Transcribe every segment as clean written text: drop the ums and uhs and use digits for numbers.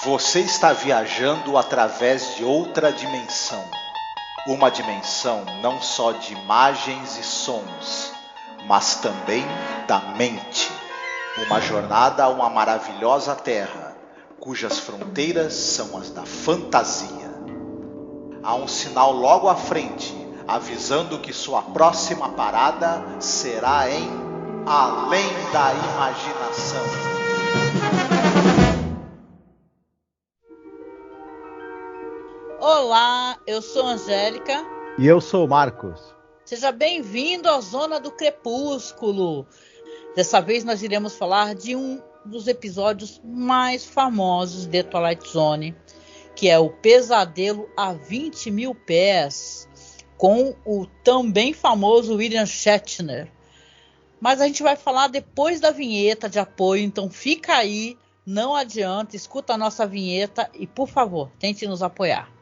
Você está viajando através de outra dimensão. Uma dimensão não só de imagens e sons, mas também da mente. Uma jornada a uma maravilhosa terra, cujas fronteiras são as da fantasia. Há um sinal logo à frente, avisando que sua próxima parada será em Além da Imaginação. Olá, eu sou Angélica. E eu sou o Marcos. Seja bem-vindo à Zona do Crepúsculo. Dessa vez nós iremos falar de um dos episódios mais famosos de Twilight Zone, que é o Pesadelo a 20 mil pés, com o também famoso William Shatner. Mas a gente vai falar depois da vinheta de apoio, então fica aí, não adianta, escuta a nossa vinheta e, por favor, tente nos apoiar.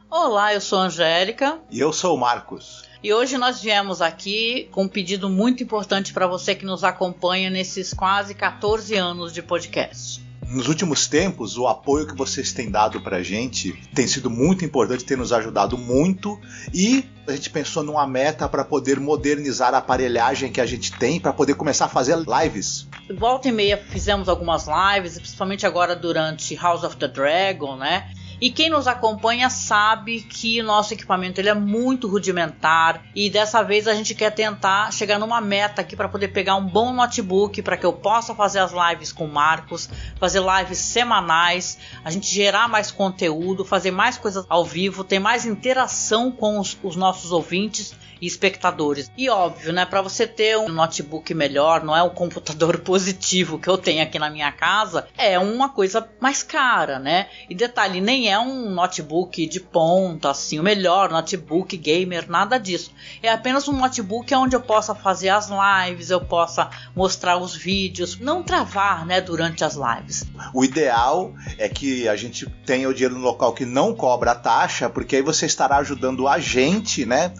Olá, eu sou a Angélica. E eu sou o Marcos. E hoje nós viemos aqui com um pedido muito importante para você que nos acompanha nesses quase 14 anos de podcast. Nos últimos tempos, o apoio que vocês têm dado pra gente tem sido muito importante, tem nos ajudado muito, e a gente pensou numa meta para poder modernizar a aparelhagem que a gente tem, para poder começar a fazer lives. Volta e meia fizemos algumas lives, principalmente agora durante House of the Dragon, né? E quem nos acompanha sabe que nosso equipamento ele é muito rudimentar e dessa vez a gente quer tentar chegar numa meta aqui para poder pegar um bom notebook para que eu possa fazer as lives com o Marcos, fazer lives semanais, a gente gerar mais conteúdo, fazer mais coisas ao vivo, ter mais interação com os nossos ouvintes e espectadores. E óbvio, né, para você ter um notebook melhor, não é o computador positivo que eu tenho aqui na minha casa, é uma coisa mais cara, né? E detalhe, nem é um notebook de ponta, assim, o melhor notebook gamer, nada disso. É apenas um notebook onde eu possa fazer as lives, eu possa mostrar os vídeos, não travar, né, durante as lives. O ideal é que a gente tenha o dinheiro no local que não cobra a taxa, porque aí você estará ajudando a gente, né?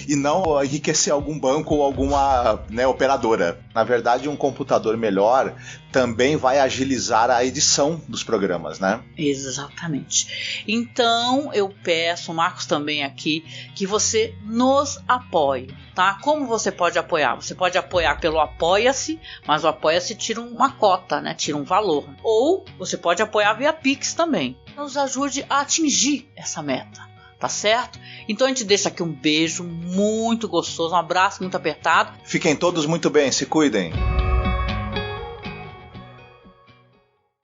E não enriquecer algum banco ou alguma, né, operadora. Na verdade, um computador melhor também vai agilizar a edição dos programas, né? Exatamente. Então, eu peço, o Marcos também aqui, que você nos apoie, tá? Como você pode apoiar? Você pode apoiar pelo Apoia-se, mas o Apoia-se tira uma cota, né? Tira um valor. Ou você pode apoiar via Pix também. Nos ajude a atingir essa meta. Tá certo? Então a gente deixa aqui um beijo muito gostoso, um abraço muito apertado. Fiquem todos muito bem, se cuidem.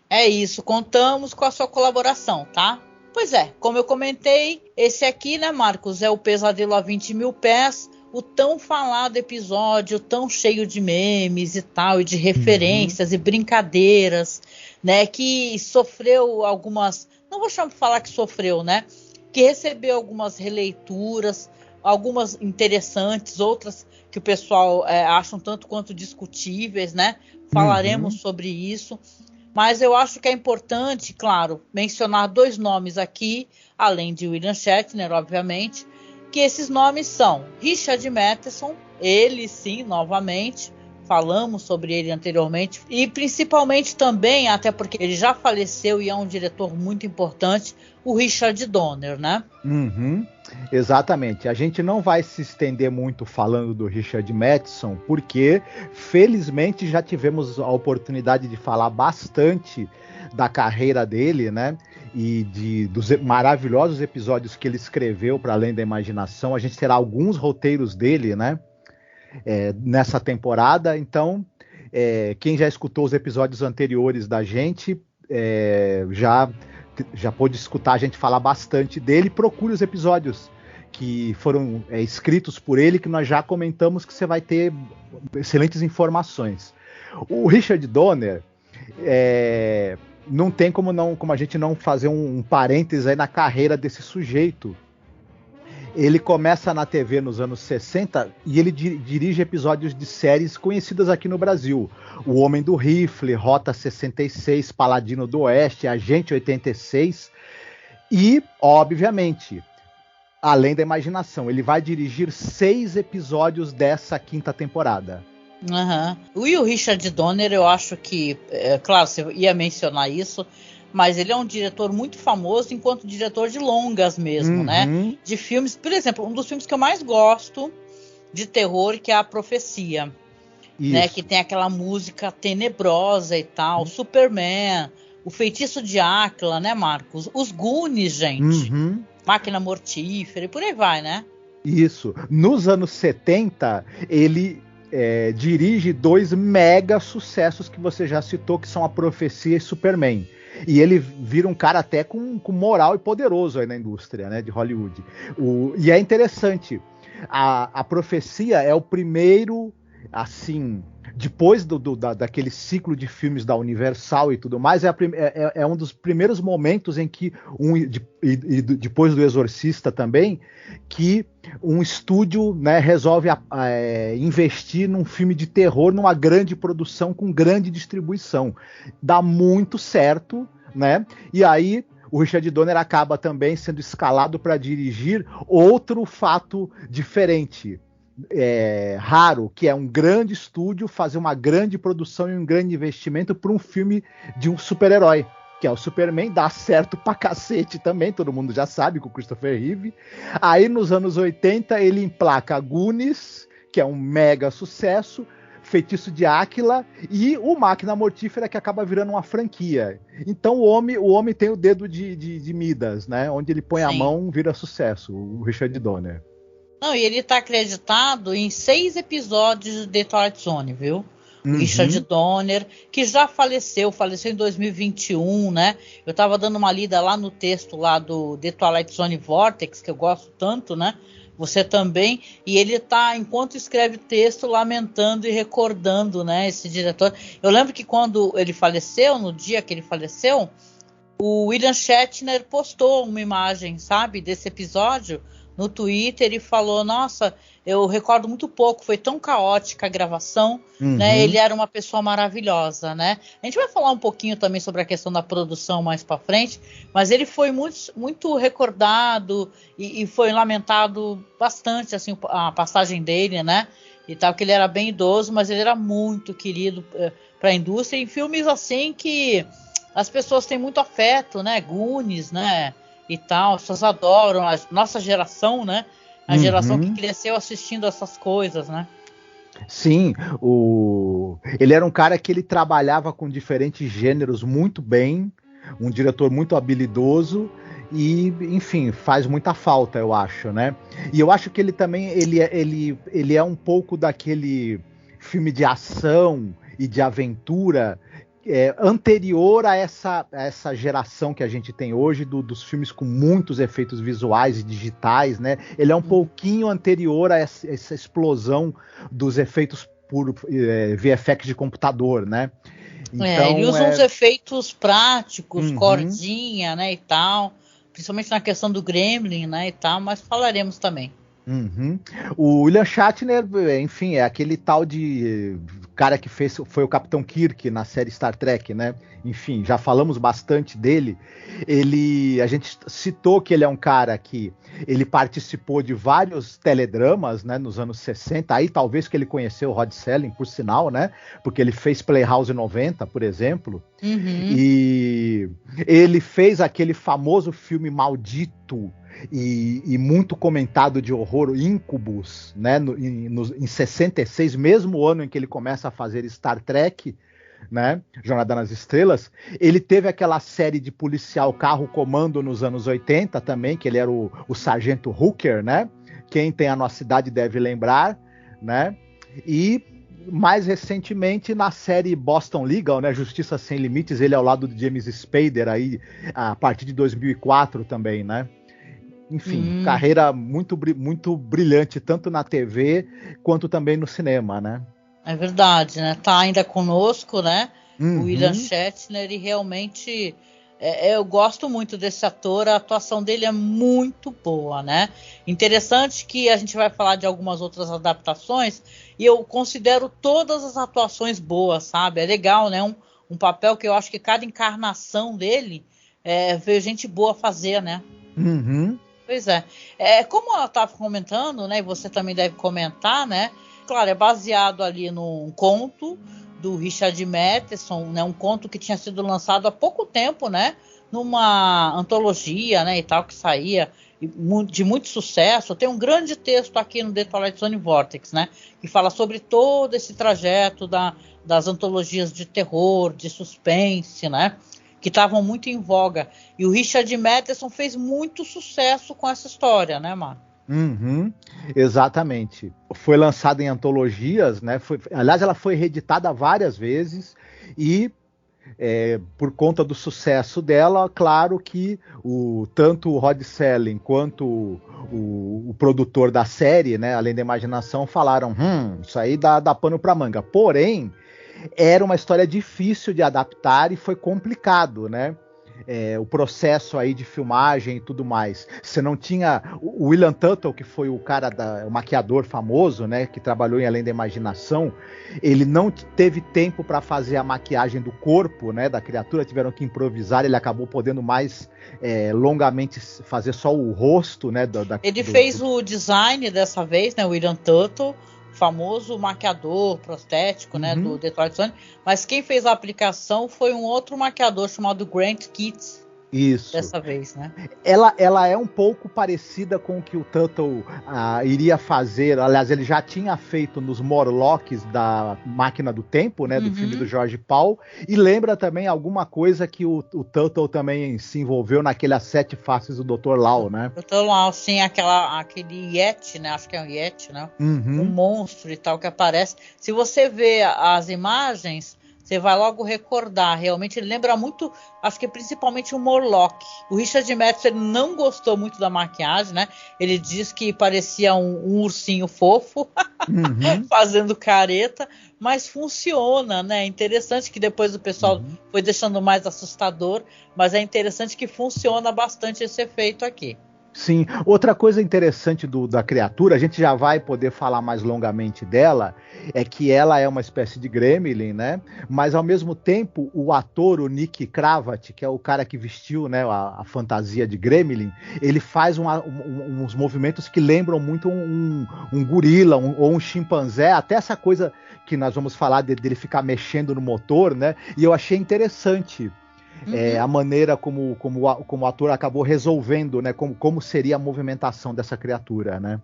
É isso, contamos com a sua colaboração, tá? Pois é, como eu comentei, esse aqui, né, Marcos, é o Pesadelo a 20 mil pés, o tão falado episódio, tão cheio de memes e tal, e de referências e brincadeiras, né, que sofreu algumas, não vou falar que sofreu, né, que recebeu algumas releituras, algumas interessantes, outras que o pessoal acha um tanto quanto discutíveis, né? Falaremos sobre isso. Mas eu acho que é importante, claro, mencionar dois nomes aqui, além de William Shatner, obviamente, que esses nomes são Richard Matheson, ele sim, novamente, falamos sobre ele anteriormente, e principalmente também, até porque ele já faleceu e é um diretor muito importante, o Richard Donner, né? Exatamente. A gente não vai se estender muito falando do Richard Matheson, porque felizmente já tivemos a oportunidade de falar bastante da carreira dele, né? E dos maravilhosos episódios que ele escreveu para Além da Imaginação. A gente terá alguns roteiros dele, né? Nessa temporada. Então, quem já escutou os episódios anteriores da gente já pôde escutar a gente falar bastante dele. Procure os episódios que foram escritos por ele, que nós já comentamos, que você vai ter excelentes informações. O Richard Donner, não tem como a gente não fazer um parênteses aí na carreira desse sujeito. Ele começa na TV nos anos 60 e ele dirige episódios de séries conhecidas aqui no Brasil. O Homem do Rifle, Rota 66, Paladino do Oeste, Agente 86 e, obviamente, Além da Imaginação. Ele vai dirigir 6 episódios dessa 5ª temporada. Uhum. E o Richard Donner, eu acho que, claro, você ia mencionar isso, mas ele é um diretor muito famoso enquanto diretor de longas mesmo, né? De filmes, por exemplo, um dos filmes que eu mais gosto de terror, que é A Profecia, né? Que tem aquela música tenebrosa e tal, Superman, O Feitiço de Áquila, né, Marcos? Os Goonies, gente. Máquina Mortífera e por aí vai, né? Isso. Nos anos 70, ele dirige 2 mega sucessos que você já citou, que são A Profecia e Superman. E ele vira um cara até com moral e poderoso aí na indústria, né, de Hollywood. E é interessante, a Profecia é o primeiro, assim, depois daquele ciclo de filmes da Universal e tudo mais, é um dos primeiros momentos em que, depois do Exorcista também, que um estúdio, né, resolve investir num filme de terror, numa grande produção com grande distribuição. Dá muito certo, né? E aí o Richard Donner acaba também sendo escalado para dirigir outro fato diferente, raro, que é um grande estúdio fazer uma grande produção e um grande investimento para um filme de um super-herói, que é o Superman. Dá certo pra cacete também, todo mundo já sabe, com o Christopher Reeve. Aí nos anos 80 ele emplaca Goonies, que é um mega sucesso, Feitiço de Áquila e o Máquina Mortífera, que acaba virando uma franquia. Então o homem tem o dedo de Midas, né? Onde ele põe a mão, vira sucesso, o Richard Donner. Não, e ele tá acreditado em 6 episódios de The Twilight Zone, viu? O Richard Donner, que já faleceu em 2021, né? Eu tava dando uma lida lá no texto lá do The Twilight Zone Vortex, que eu gosto tanto, né? Você também. E ele tá, enquanto escreve texto, lamentando e recordando, né? Esse diretor. Eu lembro que quando ele faleceu, no dia que ele faleceu, o William Shatner postou uma imagem, sabe? Desse episódio no Twitter e falou, nossa, eu recordo muito pouco, foi tão caótica a gravação, né? Ele era uma pessoa maravilhosa, né? A gente vai falar um pouquinho também sobre a questão da produção mais para frente, mas ele foi muito, muito recordado e foi lamentado bastante, assim, a passagem dele, né? E tal, que ele era bem idoso, mas ele era muito querido para a indústria, em filmes assim que as pessoas têm muito afeto, né? Goonies, né? E tal, as pessoas adoram, a nossa geração, né? A geração que cresceu assistindo essas coisas, né? Sim, ele era um cara que ele trabalhava com diferentes gêneros muito bem, um diretor muito habilidoso e, enfim, faz muita falta, eu acho, né? E eu acho que ele também, ele é um pouco daquele filme de ação e de aventura anterior a essa geração que a gente tem hoje, dos filmes com muitos efeitos visuais e digitais, né? Ele é um pouquinho anterior a essa explosão dos efeitos por VFX de computador, né? Então, ele usa uns efeitos práticos, cordinha, né, e tal, principalmente na questão do Gremlin, né, e tal, mas falaremos também. O William Shatner, enfim, é aquele tal de cara que foi o Capitão Kirk na série Star Trek, né? Enfim, já falamos bastante dele. A gente citou que ele é um cara que ele participou de vários teledramas, né, nos anos 60, aí talvez que ele conheceu o Rod Serling, por sinal, né? Porque ele fez Playhouse 90, por exemplo. E ele fez aquele famoso filme maldito e muito comentado de horror, Incubus, né, em 66, mesmo ano em que ele começa a fazer Star Trek, né, Jornada nas Estrelas. Ele teve aquela série de policial Carro Comando nos anos 80 também, que ele era o Sargento Hooker, né, quem tem a nossa idade deve lembrar, né, e mais recentemente na série Boston Legal, né, Justiça Sem Limites, ele é ao lado de James Spader aí, a partir de 2004 também, né. Enfim, carreira muito brilhante, tanto na TV quanto também no cinema, né? É verdade, né? Tá ainda conosco, né? O William Shatner, e realmente eu gosto muito desse ator, a atuação dele é muito boa, né? Interessante que a gente vai falar de algumas outras adaptações e eu considero todas as atuações boas, sabe? É legal, né? Um papel que eu acho que cada encarnação dele veio gente boa fazer, né? Pois é. Como ela estava comentando, né? E você também deve comentar, né? claro, é baseado ali num conto do Richard Matheson, né, um conto que tinha sido lançado há pouco tempo, né, numa antologia, né, e tal, que saía de muito sucesso. Tem um grande texto aqui no The Twilight Zone Vortex, né, que fala sobre todo esse trajeto das antologias de terror, de suspense, né, que estavam muito em voga. E o Richard Matheson fez muito sucesso com essa história, né, Marco? Uhum, exatamente. Foi lançada em antologias, né? Aliás, ela foi reeditada várias vezes e por conta do sucesso dela, claro que tanto o Rod Serling quanto o produtor da série, né, Além da Imaginação, falaram, isso aí dá pano para manga. Porém, era uma história difícil de adaptar e foi complicado, né? O processo aí de filmagem e tudo mais. Você não tinha o William Tuttle, que foi o cara o maquiador famoso, né, que trabalhou em Além da Imaginação, ele não teve tempo para fazer a maquiagem do corpo, né, da criatura, tiveram que improvisar, ele acabou podendo mais longamente fazer só o rosto, né, ele fez o design dessa vez, né, o William Tuttle, famoso maquiador prostético, né, do The Twilight Zone, mas quem fez a aplicação foi um outro maquiador chamado Grant Kitts. Isso. Dessa vez, né? Ela é um pouco parecida com o que o Tuttle iria fazer. Aliás, ele já tinha feito nos Morlocks da Máquina do Tempo, né, do filme do George Pal, e lembra também alguma coisa que o Tuttle também se envolveu naquele As Sete Faces do Dr. Lau, né? Dr. Lau, sim, aquele Yeti, né? Acho que é um Yeti, né? Um monstro e tal que aparece. Se você vê as imagens, você vai logo recordar. Realmente ele lembra muito, acho que principalmente o Morlock. O Richard Matheson não gostou muito da maquiagem, né? Ele diz que parecia um ursinho fofo fazendo careta, mas funciona, né? É interessante que depois o pessoal foi deixando mais assustador, mas é interessante que funciona bastante esse efeito aqui. Sim, outra coisa interessante da criatura, a gente já vai poder falar mais longamente dela, é que ela é uma espécie de gremlin, né? Mas ao mesmo tempo, o ator, o Nick Cravat, que é o cara que vestiu, né, a fantasia de gremlin, ele faz uns movimentos que lembram muito um gorila ou um chimpanzé, até essa coisa que nós vamos falar dele ficar mexendo no motor, né? E eu achei interessante. A maneira como o ator acabou resolvendo, né, como seria a movimentação dessa criatura, né?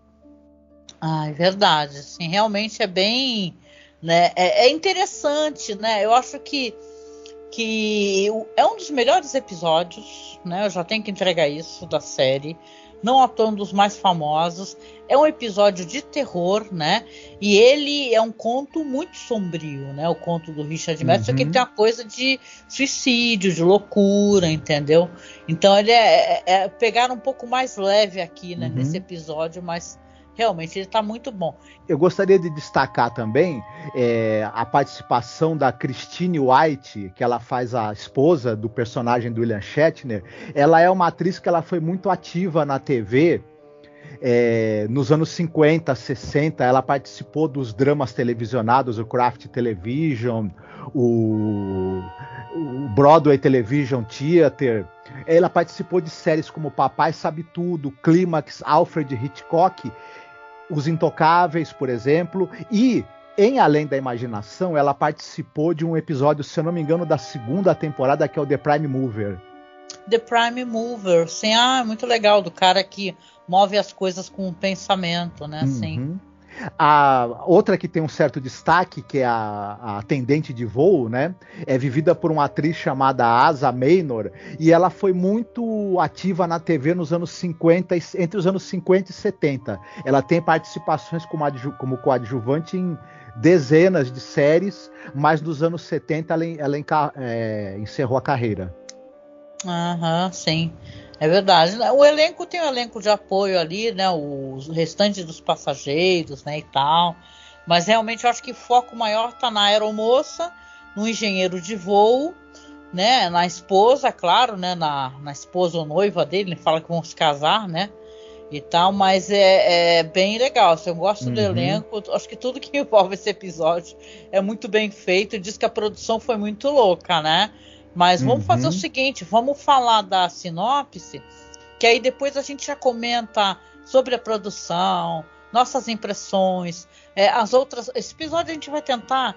É verdade, assim, realmente é bem, né, é interessante, né? Eu acho que é um dos melhores episódios, né? Eu já tenho que entregar isso da série. Não à toa um dos mais famosos. É um episódio de terror, né? E ele é um conto muito sombrio, né? O conto do Richard Matheson, que tem uma coisa de suicídio, de loucura, entendeu? Então ele pegar um pouco mais leve aqui, né? Nesse episódio, mas realmente ele está muito bom. Eu gostaria de destacar também a participação da Christine White, que ela faz a esposa do personagem do William Shatner. Ela é uma atriz que ela foi muito ativa na TV nos anos 50, 60. Ela participou dos dramas televisionados, o Kraft Television, o Broadway Television Theater. Ela participou de séries como Papai Sabe Tudo, Clímax, Alfred Hitchcock, Os Intocáveis, por exemplo, e em Além da Imaginação, ela participou de um episódio, se eu não me engano, da segunda temporada, que é o The Prime Mover. The Prime Mover, sim, muito legal, do cara que move as coisas com o pensamento, né, sim. A outra que tem um certo destaque, que é a atendente de voo, né? É vivida por uma atriz chamada Asa Maynor, e ela foi muito ativa na TV nos anos 50, entre os anos 50 e 70. Ela tem participações como coadjuvante em dezenas de séries, mas nos anos 70 ela encerrou a carreira. Sim. É verdade. O elenco tem um elenco de apoio ali, né? Os restantes dos passageiros, né? E tal. Mas realmente eu acho que o foco maior tá na aeromoça, no engenheiro de voo, né? Na esposa, claro, né? Na esposa ou noiva dele, ele fala que vão se casar, né? E tal, mas é bem legal. Se eu gosto do elenco, acho que tudo que envolve esse episódio é muito bem feito. Diz que a produção foi muito louca, né? Mas vamos fazer o seguinte, vamos falar da sinopse, que aí depois a gente já comenta sobre a produção, nossas impressões, esse episódio a gente vai tentar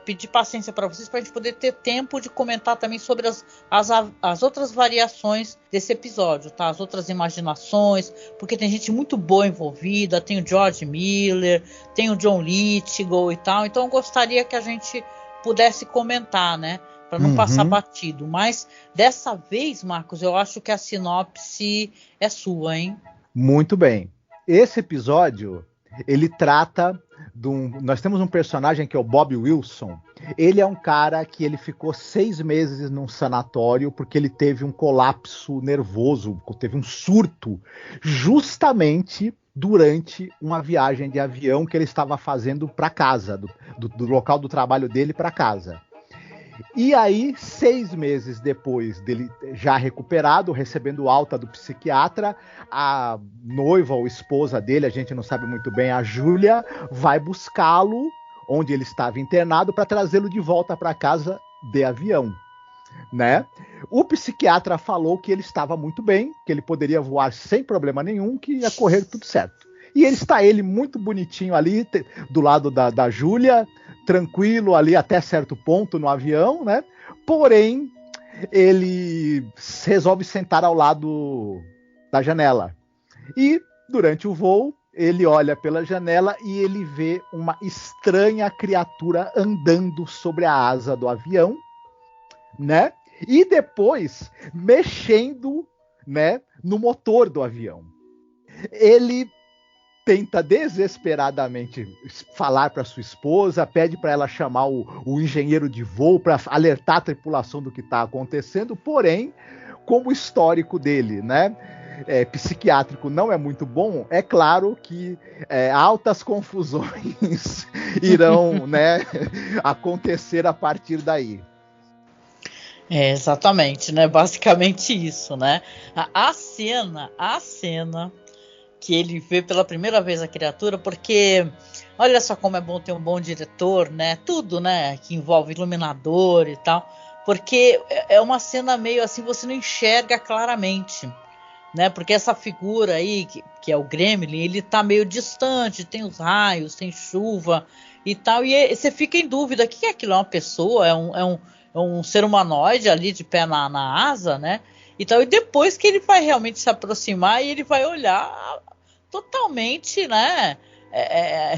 pedir paciência para vocês, para a gente poder ter tempo de comentar também sobre as outras variações desse episódio, tá? As outras imaginações, porque tem gente muito boa envolvida, tem o George Miller, tem o John Lithgow e tal, então eu gostaria que a gente pudesse comentar, né? Para não passar batido. Mas dessa vez, Marcos, eu acho que a sinopse é sua, hein? Muito bem. Esse episódio, ele trata nós temos um personagem que é o Bob Wilson. Ele é um cara que ele ficou 6 meses num sanatório porque ele teve um colapso nervoso, teve um surto, justamente durante uma viagem de avião que ele estava fazendo para casa, do local do trabalho dele para casa. E aí, 6 meses depois dele já recuperado, recebendo alta do psiquiatra, a noiva ou esposa dele, a gente não sabe muito bem, a Júlia, vai buscá-lo onde ele estava internado para trazê-lo de volta para casa de avião, né? O psiquiatra falou que ele estava muito bem, que ele poderia voar sem problema nenhum, que ia correr tudo certo. E ele muito bonitinho ali, do lado da Júlia, tranquilo ali até certo ponto no avião, né? Porém, ele resolve sentar ao lado da janela. E, durante o voo, ele olha pela janela e ele vê uma estranha criatura andando sobre a asa do avião, né? E depois mexendo, né, no motor do avião. Ele tenta desesperadamente falar para sua esposa, pede para ela chamar o engenheiro de voo para alertar a tripulação do que está acontecendo, porém, como o histórico dele, né, psiquiátrico não é muito bom, é claro que altas confusões irão, né, acontecer a partir daí. Exatamente, né? Basicamente isso, né? A cena que ele vê pela primeira vez a criatura, porque olha só como é bom ter um bom diretor, né? Tudo, né? Que envolve iluminador e tal, porque é uma cena meio assim, você não enxerga claramente, né? Porque essa figura aí, que é o Gremlin, ele tá meio distante, tem os raios, tem chuva e tal, e você fica em dúvida, o que é aquilo? É uma pessoa? É um ser humanoide ali de pé na asa, né? Então, e depois que ele vai realmente se aproximar e ele vai olhar totalmente, né,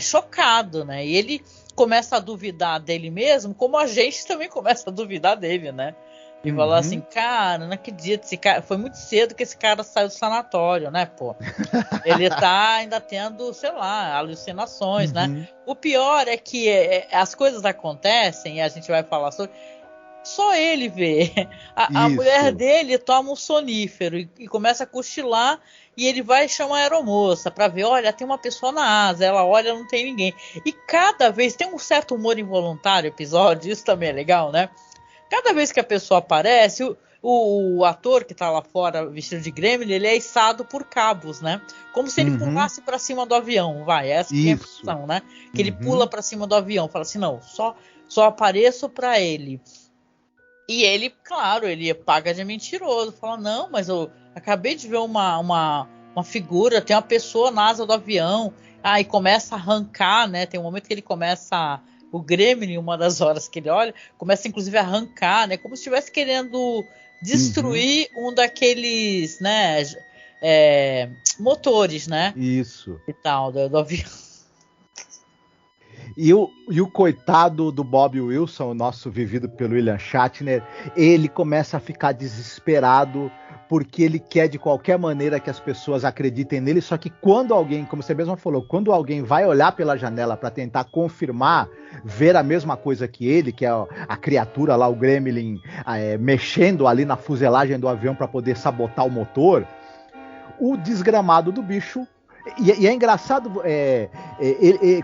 chocado, né? E ele começa a duvidar dele mesmo, como a gente também começa a duvidar dele, né? E falar assim, cara, não acredito, esse cara, foi muito cedo que esse cara saiu do sanatório, né, pô? Ele tá ainda tendo, sei lá, alucinações, né? O pior é que as coisas acontecem, e a gente vai falar sobre... Só ele vê. A mulher dele toma um sonífero e começa a cochilar, e ele vai chamar a aeromoça para ver, olha, tem uma pessoa na asa, ela olha, não tem ninguém. E cada vez, tem um certo humor involuntário episódio, isso também é legal, né? Cada vez que a pessoa aparece, o ator que tá lá fora vestido de Gremlin, ele é içado por cabos, né? Como se ele pulasse para cima do avião, essa que é a impressão, né? Que ele pula para cima do avião, fala assim, não, só apareço para ele. E ele, claro, ele paga de mentiroso. Fala, não, mas eu acabei de ver uma figura, tem uma pessoa na asa do avião. E começa a arrancar, né? Tem um momento que ele começa... O Gremlin, uma das horas que ele olha, começa inclusive a arrancar, né? Como se estivesse querendo destruir um daqueles, né? Motores, né? Isso. E tal, do avião. E o coitado do Bob Wilson, o nosso vivido pelo William Shatner, ele começa a ficar desesperado porque ele quer de qualquer maneira que as pessoas acreditem nele, só que quando alguém, como você mesmo falou, quando alguém vai olhar pela janela para tentar confirmar, ver a mesma coisa que ele, que é a criatura lá, o Gremlin, mexendo ali na fuselagem do avião para poder sabotar o motor, o desgramado do bicho... E é engraçado,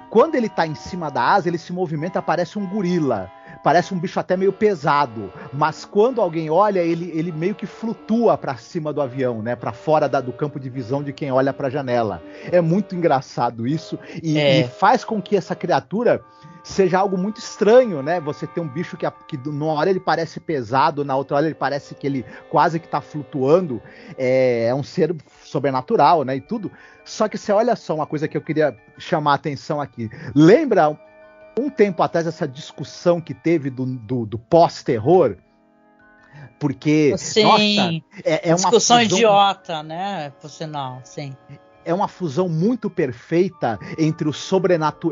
quando ele tá em cima da asa, ele se movimenta, parece um gorila. parece um bicho até meio pesado, mas quando alguém olha, ele meio que flutua para cima do avião, né? Para fora do campo de visão de quem olha para a janela. É muito engraçado isso e faz com que essa criatura seja algo muito estranho, né? Você tem um bicho que numa hora ele parece pesado, na outra hora ele parece que ele quase que está flutuando. É um ser sobrenatural, né? E tudo. Só que você olha só uma coisa que eu queria chamar a atenção aqui. Lembra um tempo atrás essa discussão que teve do pós-terror? Porque, sim, nossa, é uma discussão fusão idiota, né? Por sinal, sim. É uma fusão muito perfeita entre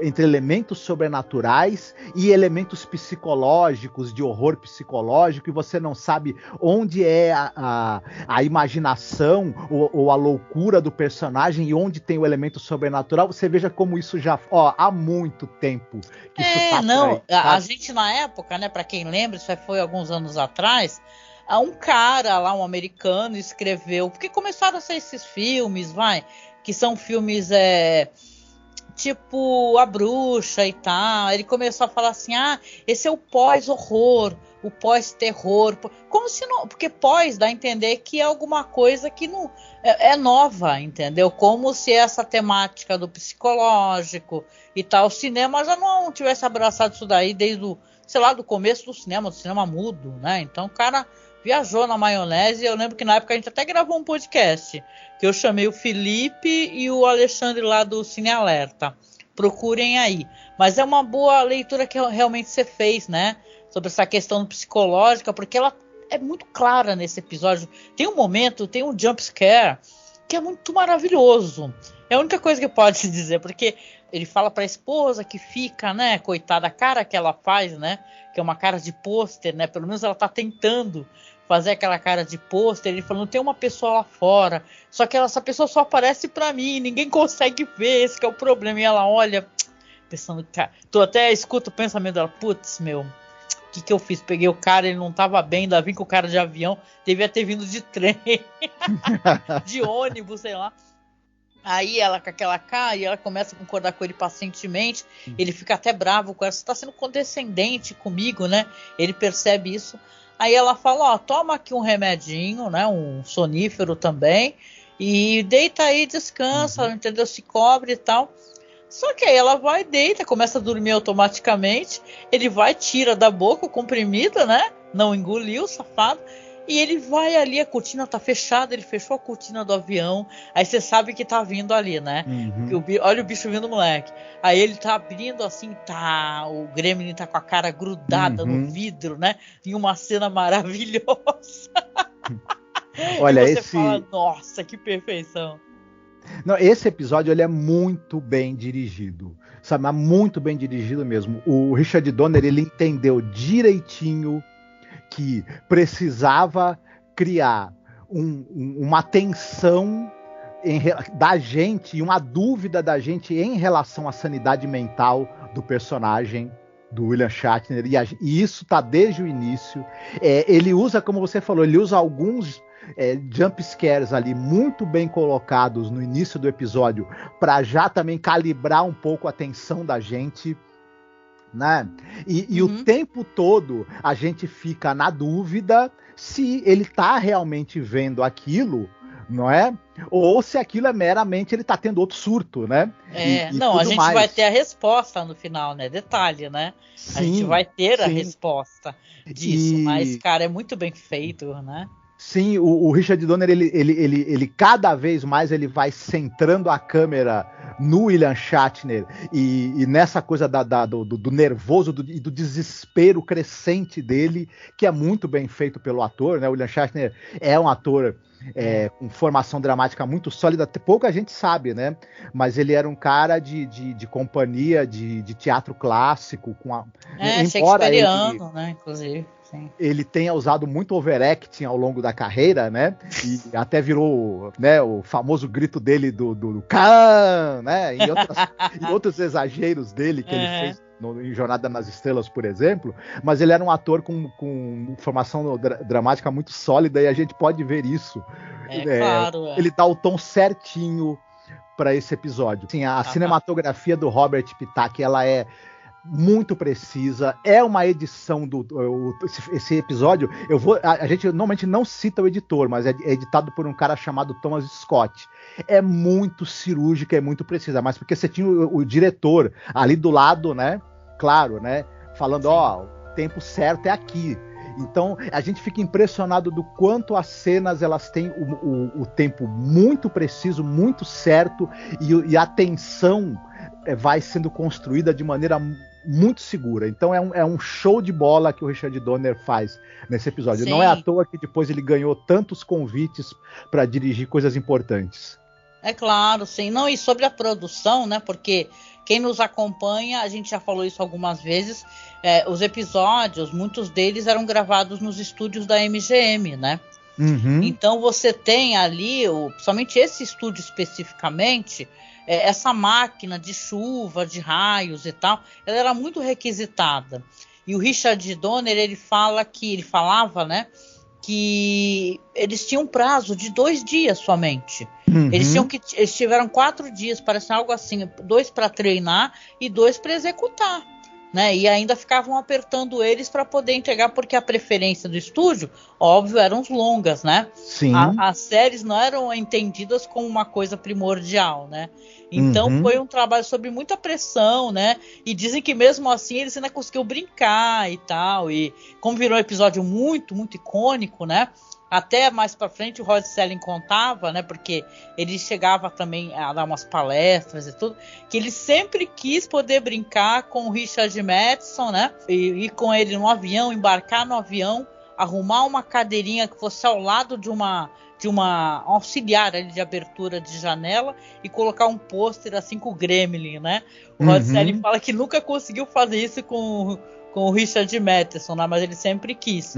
entre elementos sobrenaturais e elementos psicológicos, de horror psicológico, e você não sabe onde é a imaginação ou a loucura do personagem e onde tem o elemento sobrenatural. Você veja como isso já há muito tempo que isso tá não, por aí, a gente na época, né, para quem lembra, isso foi alguns anos atrás, um cara lá, um americano, escreveu, porque começaram a ser esses filmes, que são filmes tipo A Bruxa e tal. Ele começou a falar assim, esse é o pós-horror, o pós-terror, como se não, porque pós dá a entender que é alguma coisa que não é nova, entendeu? Como se essa temática do psicológico e tal, o cinema já não tivesse abraçado isso daí desde do começo do cinema mudo, né? Então o cara viajou na maionese. Eu lembro que na época a gente até gravou um podcast que eu chamei o Felipe e o Alexandre lá do Cine Alerta. Procurem aí. Mas é uma boa leitura que realmente você fez, né? Sobre essa questão psicológica, porque ela é muito clara nesse episódio. Tem um momento, tem um jump scare que é muito maravilhoso. É a única coisa que pode se dizer, porque ele fala para a esposa que fica, né, coitada, a cara que ela faz, né, que é uma cara de pôster, né, pelo menos ela tá tentando fazer aquela cara de pôster. Ele falando, tem uma pessoa lá fora, só que essa pessoa só aparece para mim, ninguém consegue ver, esse que é o problema. E ela olha, pensando, cara, tu até escuta o pensamento dela, putz, meu, o que eu fiz? Peguei o cara, ele não tava bem, ainda vim com o cara de avião, devia ter vindo de trem, de ônibus, sei lá. Aí ela com aquela cara, e ela começa a concordar com ele pacientemente, ele fica até bravo com ela, você tá sendo condescendente comigo, né? Ele percebe isso. Aí ela fala, toma aqui um remedinho, né? Um sonífero também, e deita aí, descansa, entendeu? Se cobre e tal. Só que aí ela vai, deita, começa a dormir automaticamente, ele vai, tira da boca o comprimido, né? Não engoliu, safado. E ele vai ali, a cortina tá fechada, ele fechou a cortina do avião, aí você sabe que tá vindo ali, né? Olha o bicho vindo, moleque. Aí ele tá abrindo assim, o Gremlin tá com a cara grudada no vidro, né? Em uma cena maravilhosa. Olha, e você fala, nossa, que perfeição. Não, esse episódio ele é muito bem dirigido, sabe? Mas muito bem dirigido mesmo. O Richard Donner, ele entendeu direitinho que precisava criar uma tensão da gente e uma dúvida da gente em relação à sanidade mental do personagem do William Shatner, e isso tá desde o início. Ele usa, como você falou, ele usa alguns jump scares ali muito bem colocados no início do episódio para já também calibrar um pouco a tensão da gente, né? E o tempo todo a gente fica na dúvida se ele tá realmente vendo aquilo, não é? Ou se aquilo é meramente ele tá tendo outro surto, né? Não, a gente vai ter a resposta no final, né? Detalhe, né? Sim, a gente vai ter a resposta disso, mas, cara, é muito bem feito, né? Sim, o Richard Donner, ele cada vez mais ele vai centrando a câmera no William Shatner e nessa coisa do nervoso e do desespero crescente dele, que é muito bem feito pelo ator, né? O William Shatner é um ator com formação dramática muito sólida, pouca gente sabe, né? Mas ele era um cara de companhia, de teatro clássico, shakespeariano, né? Inclusive. Sim. Ele tenha usado muito overacting ao longo da carreira, né? E até virou, né, o famoso grito dele do Khan, né? E outros exageros dele que ele fez em Jornada nas Estrelas, por exemplo. Mas ele era um ator com formação dramática muito sólida e a gente pode ver isso. Claro. Ele dá o tom certinho para esse episódio. Assim, a cinematografia do Robert Pitak, ela é muito precisa, é uma edição esse episódio, a gente normalmente não cita o editor, mas é editado por um cara chamado Thomas Scott. É muito cirúrgica, é muito precisa, mas porque você tinha o diretor ali do lado, né? Claro, né? Falando, ó, o tempo certo é aqui. Então a gente fica impressionado do quanto as cenas elas têm o tempo muito preciso, muito certo, e a tensão vai sendo construída de maneira muito segura. Então é um show de bola que o Richard Donner faz nesse episódio. Sim. Não é à toa que depois ele ganhou tantos convites para dirigir coisas importantes. É claro, sim. Não, e sobre a produção, né? Porque quem nos acompanha, a gente já falou isso algumas vezes, os episódios, muitos deles eram gravados nos estúdios da MGM, né? Uhum. Então você tem ali, somente esse estúdio especificamente, essa máquina de chuva, de raios e tal, ela era muito requisitada. E o Richard Donner, ele falava, né, que eles tinham um prazo de 2 dias somente. Uhum. Eles tiveram 4 dias, parece algo assim, 2 para treinar e 2 para executar, né? E ainda ficavam apertando eles para poder entregar, porque a preferência do estúdio, óbvio, eram os longas, né? Sim. As séries não eram entendidas como uma coisa primordial, né? Então foi um trabalho sob muita pressão, né? E dizem que mesmo assim eles ainda conseguiram brincar e tal. E como virou um episódio muito, muito icônico, né? Até mais pra frente o Rod Serling contava, né? Porque ele chegava também a dar umas palestras e tudo, que ele sempre quis poder brincar com o Richard Matheson, né? E ir com ele no avião, embarcar no avião, arrumar uma cadeirinha que fosse ao lado de uma auxiliar ali de abertura de janela e colocar um pôster assim com o Gremlin, né? O Rod Serling fala que nunca conseguiu fazer isso com o Richard Matheson, né? Mas ele sempre quis.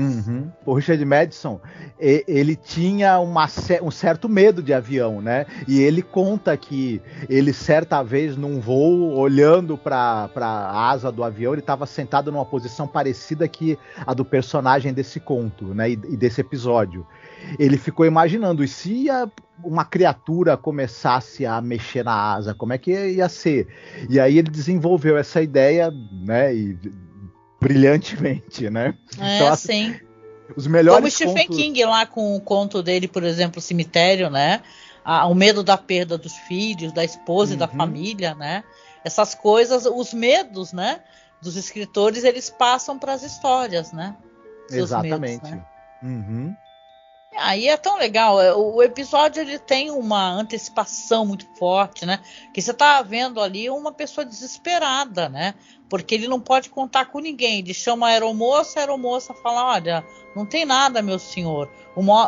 O Richard Matheson, ele tinha um certo medo de avião, né? E ele conta que ele certa vez num voo, olhando para a asa do avião, ele estava sentado numa posição parecida que a do personagem desse conto, né? E desse episódio. Ele ficou imaginando, e se uma criatura começasse a mexer na asa, como é que ia ser? E aí ele desenvolveu essa ideia, né? Brilhantemente, né? Então, assim, os melhores como Stephen King lá com o conto dele, por exemplo, Cemitério, né? O medo da perda dos filhos, da esposa e da família, né? Essas coisas, os medos, né? Dos escritores, eles passam para as histórias, né? Exatamente. Medos, né? Aí é tão legal, o episódio ele tem uma antecipação muito forte, né? Que você tá vendo ali uma pessoa desesperada, né? Porque ele não pode contar com ninguém. Ele chama a aeromoça fala, olha, não tem nada, meu senhor.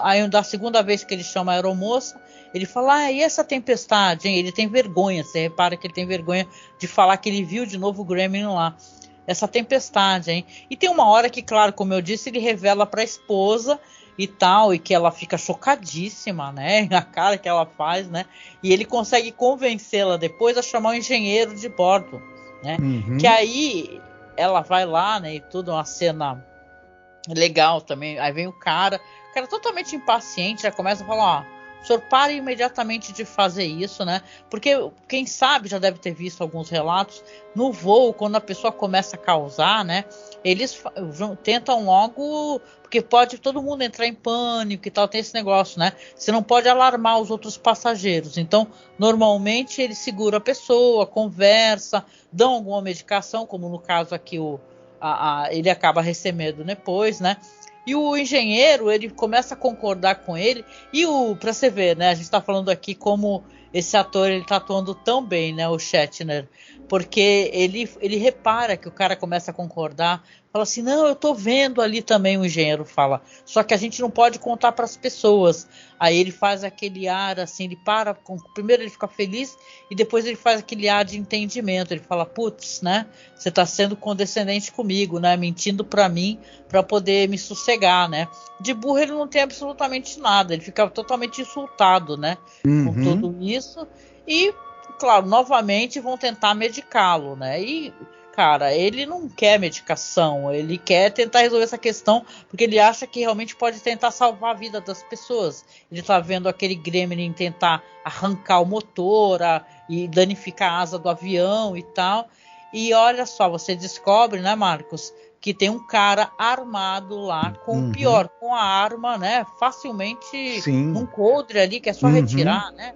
Aí da segunda vez que ele chama a aeromoça, ele fala, e essa tempestade, hein? Ele tem vergonha, você repara que ele tem vergonha de falar que ele viu de novo o Gremlin lá. Essa tempestade, hein? E tem uma hora que, claro, como eu disse, ele revela para a esposa e tal, e que ela fica chocadíssima, né, a cara que ela faz, né, e ele consegue convencê-la depois a chamar o engenheiro de bordo, né, que aí ela vai lá, né, e tudo, uma cena legal também, aí vem o cara totalmente impaciente, já começa a falar, ó, o senhor pare imediatamente de fazer isso, né? Porque quem sabe já deve ter visto alguns relatos no voo, quando a pessoa começa a causar, né? Eles tentam logo, porque pode todo mundo entrar em pânico e tal, tem esse negócio, né? Você não pode alarmar os outros passageiros. Então, normalmente eles seguram a pessoa, conversa, dão alguma medicação, como no caso aqui ele acaba recebendo depois, né? E o engenheiro, ele começa a concordar com ele. E pra você ver, né? A gente tá falando aqui como esse ator, ele tá atuando tão bem, né? O Shatner. Porque ele repara que o cara começa a concordar. Fala assim, não, eu tô vendo ali também, o engenheiro fala. Só que a gente não pode contar para as pessoas. Aí ele faz aquele ar assim, ele para. Primeiro ele fica feliz e depois ele faz aquele ar de entendimento. Ele fala, putz, né? Você tá sendo condescendente comigo, né? Mentindo para mim, para poder me sossegar, né? De burro ele não tem absolutamente nada. Ele fica totalmente insultado, né? Com tudo isso. E, claro, novamente vão tentar medicá-lo, né? E, cara, ele não quer medicação, ele quer tentar resolver essa questão porque ele acha que realmente pode tentar salvar a vida das pessoas. Ele tá vendo aquele Gremlin tentar arrancar o motor e danificar a asa do avião e tal. E olha só, você descobre, né, Marcos, que tem um cara armado lá com o pior, com a arma, né, facilmente num coldre ali, que é só retirar, né?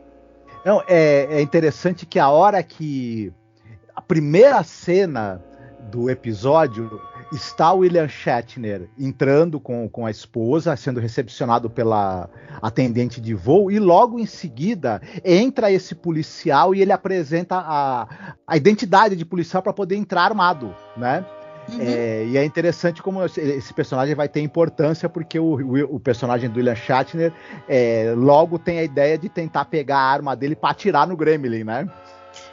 Não, é interessante que a hora que a primeira cena do episódio está o William Shatner entrando com a esposa, sendo recepcionado pela atendente de voo, e logo em seguida entra esse policial e ele apresenta a identidade de policial para poder entrar armado, né? E é interessante como esse personagem vai ter importância, porque o personagem do William Shatner logo tem a ideia de tentar pegar a arma dele para atirar no Gremlin, né?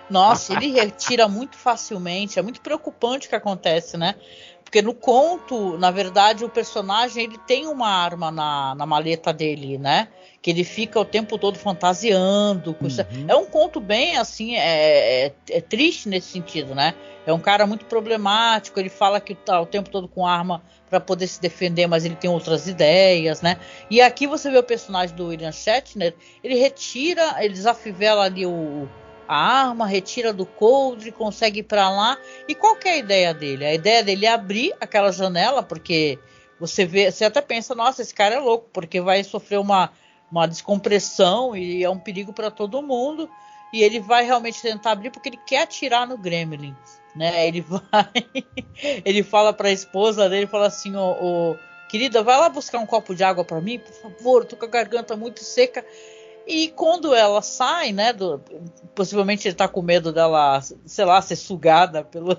Nossa, ele retira muito facilmente, é muito preocupante o que acontece, né? Porque no conto, na verdade, o personagem ele tem uma arma na maleta dele, né? Que ele fica o tempo todo fantasiando. É um conto bem assim, é triste nesse sentido, né? É um cara muito problemático, ele fala que tá o tempo todo com arma para poder se defender, mas ele tem outras ideias, né? E aqui você vê o personagem do William Shatner, ele retira, ele desafivela ali a arma, retira do coldre, consegue ir para lá. E qual que é a ideia dele? A ideia dele é abrir aquela janela, porque você até pensa, nossa, esse cara é louco, porque vai sofrer uma descompressão e é um perigo para todo mundo. E ele vai realmente tentar abrir porque ele quer atirar no Gremlin, né? Ele fala para a esposa dele, fala assim, querida, vai lá buscar um copo de água para mim, por favor, eu tô com a garganta muito seca. E quando ela sai, né, possivelmente ele tá com medo dela, sei lá, ser sugada pelo...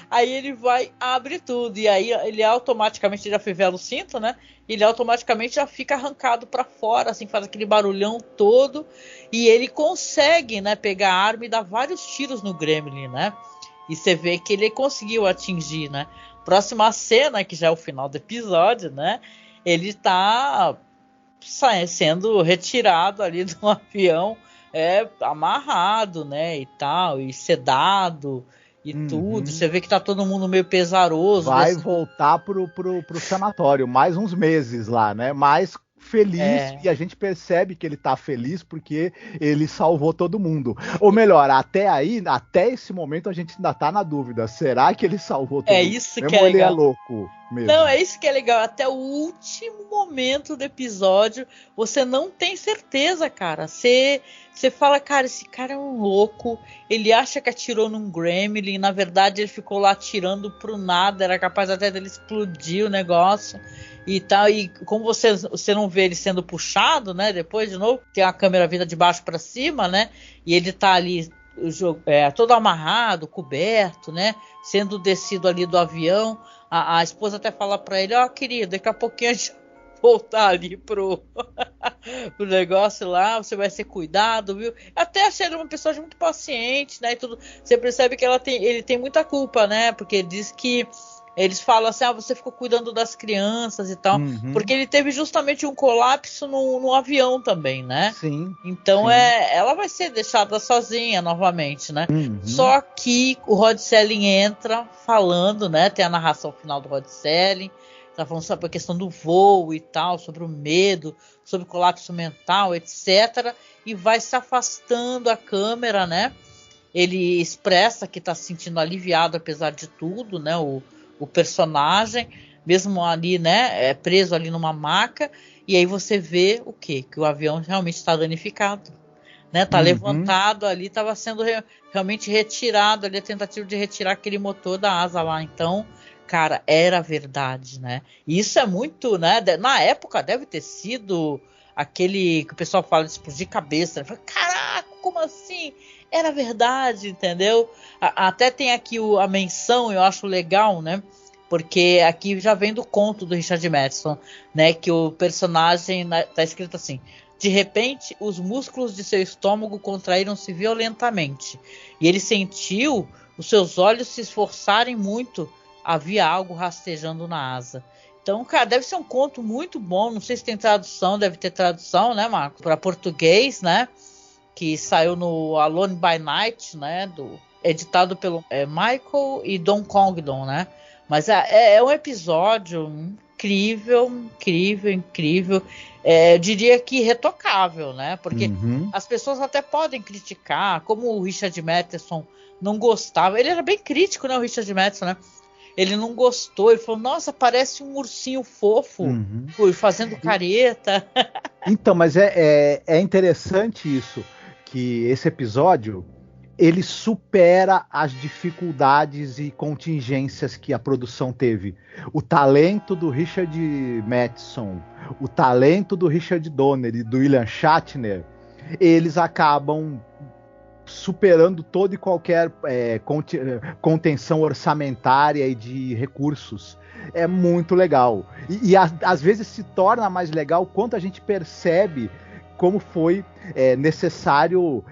Aí ele abre tudo, e aí ele automaticamente já fivela o cinto, né, ele automaticamente já fica arrancado para fora, assim, faz aquele barulhão todo, e ele consegue, né, pegar a arma e dar vários tiros no Gremlin, né, e você vê que ele conseguiu atingir, né. Próxima cena, que já é o final do episódio, né, ele tá sendo retirado ali do avião, amarrado, né, e tal, e sedado e tudo. Você vê que tá todo mundo meio pesaroso. Vai voltar pro sanatório, mais uns meses lá, né, mas feliz, e a gente percebe que ele tá feliz porque ele salvou todo mundo. Ou melhor, até esse momento a gente ainda tá na dúvida, será que ele salvou todo mundo? Isso que é legal. Ele é louco mesmo. Não, é isso que é legal. Até o último momento do episódio, você não tem certeza, cara. Você fala, cara, esse cara é um louco. Ele acha que atirou num Gremlin. Na verdade, ele ficou lá atirando pro nada. Era capaz até dele explodir o negócio e tal. E como você não vê ele sendo puxado, né? Depois, de novo, tem a câmera vinda de baixo para cima, né? E ele tá ali todo amarrado, coberto, né? Sendo descido ali do avião. A esposa até fala pra ele, querido, daqui a pouquinho a gente voltar ali pro negócio lá, você vai ser cuidado, viu? Até achei ele uma pessoa muito paciente, né, e tudo. Você percebe que ele tem muita culpa, né, porque diz que eles falam assim, você ficou cuidando das crianças e tal, porque ele teve justamente um colapso no avião também, né? Sim. Então ela vai ser deixada sozinha novamente, né? Só que o Rod Serling entra falando, né? Tem a narração final do Rod Serling, tá falando sobre a questão do voo e tal, sobre o medo, sobre o colapso mental, etc. E vai se afastando a câmera, né? Ele expressa que tá se sentindo aliviado apesar de tudo, né? O personagem, mesmo ali, né, preso ali numa maca, e aí você vê o quê? Que o avião realmente está danificado, né? Tá levantado ali, estava sendo realmente retirado ali, a tentativa de retirar aquele motor da asa lá. Então, cara, era verdade, né? E isso é muito, né? Na época deve ter sido aquele que o pessoal fala de explodir cabeça, né? Caraca, como assim? Era verdade, entendeu? Até tem aqui a menção, eu acho legal, né? Porque aqui já vem do conto do Richard Matheson, né? Que o personagem tá escrito assim: de repente, os músculos de seu estômago contraíram-se violentamente e ele sentiu os seus olhos se esforçarem muito. Havia algo rastejando na asa. Então, cara, deve ser um conto muito bom. Não sei se tem tradução, deve ter tradução, né, Marcos? Para português, né? Que saiu no Alone by Night, né? Editado pelo Michael e Don Congdon, né? Mas é um episódio incrível, incrível, incrível. Eu diria que irretocável, né? Porque as pessoas até podem criticar, como o Richard Matheson não gostava. Ele era bem crítico, né, o Richard Matheson, né? Ele não gostou, ele falou, nossa, parece um ursinho fofo, fazendo careta. Então, mas é interessante isso, que esse episódio, ele supera as dificuldades e contingências que a produção teve. O talento do Richard Matheson, o talento do Richard Donner e do William Shatner, eles acabam superando toda e qualquer contenção orçamentária e de recursos. É muito legal. E às vezes se torna mais legal quando a gente percebe como foi necessário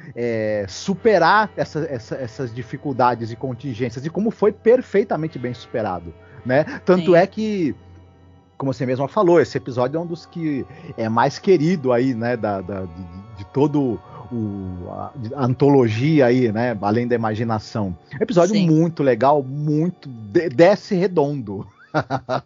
superar essas dificuldades e contingências, e como foi perfeitamente bem superado, né? Tanto é que, como você mesma falou, esse episódio é um dos que é mais querido aí, né, de todo a antologia aí, né, além da imaginação. Episódio muito legal, muito desce redondo.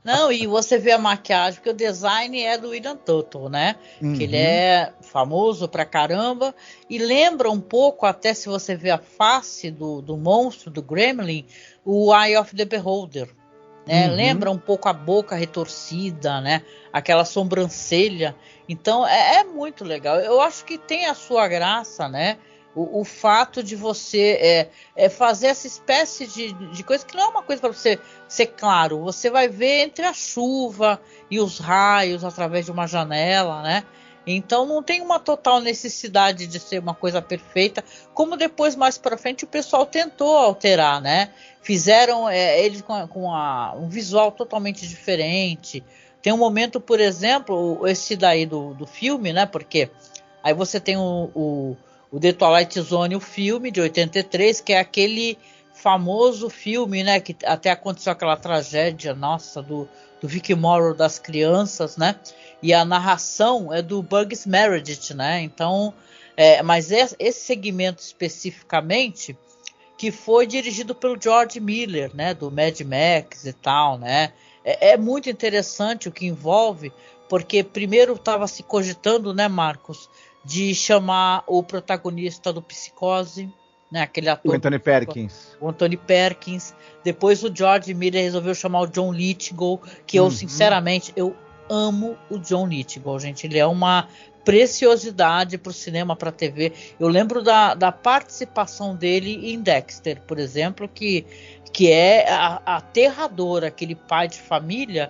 Não, e você vê a maquiagem, porque o design é do William Tuttle, né? Que ele é famoso pra caramba e lembra um pouco, até se você vê a face do monstro, do Gremlin, o Eye of the Beholder, né? Lembra um pouco a boca retorcida, né? Aquela sobrancelha. Então é muito legal. Eu acho que tem a sua graça, né? O fato de você fazer essa espécie de coisa que não é uma coisa para você ser claro. Você vai ver entre a chuva e os raios através de uma janela, né? Então não tem uma total necessidade de ser uma coisa perfeita, como depois mais para frente o pessoal tentou alterar, né? Fizeram eles com um visual totalmente diferente. Tem um momento, por exemplo, esse daí do filme, né? Porque aí você tem o The Twilight Zone, o filme de 83, que é aquele famoso filme, né, que até aconteceu aquela tragédia, nossa, do Vic Morrow das crianças, né, e a narração é do Burgess Meredith, né, então, mas esse segmento especificamente, que foi dirigido pelo George Miller, né, do Mad Max e tal, né, é muito interessante o que envolve, porque primeiro estava se cogitando, né, Marcos, de chamar o protagonista do Psicose, né, aquele ator... O Anthony Perkins. O Anthony Perkins. Depois o George Miller resolveu chamar o John Lithgow, que eu, sinceramente, eu amo o John Lithgow, gente. Ele é uma preciosidade para o cinema, para a TV. Eu lembro da participação dele em Dexter, por exemplo, que é aterrador, aquele pai de família,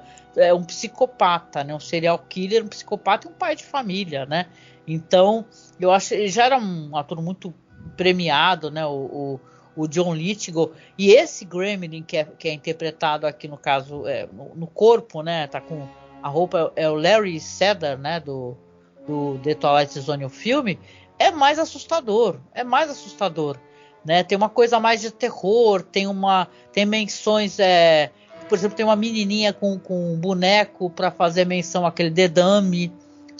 um psicopata, né, um serial killer, um psicopata e um pai de família, né? Então, eu acho que ele já era um ator muito premiado, né, o John Lithgow, e esse Gremlin que é interpretado aqui no caso no corpo, né, tá com a roupa, é o Larry Sadler, né, do The Twilight Zone, o filme, é mais assustador, né, tem uma coisa mais de terror, tem menções, por exemplo, tem uma menininha com um boneco para fazer menção àquele The Dummy,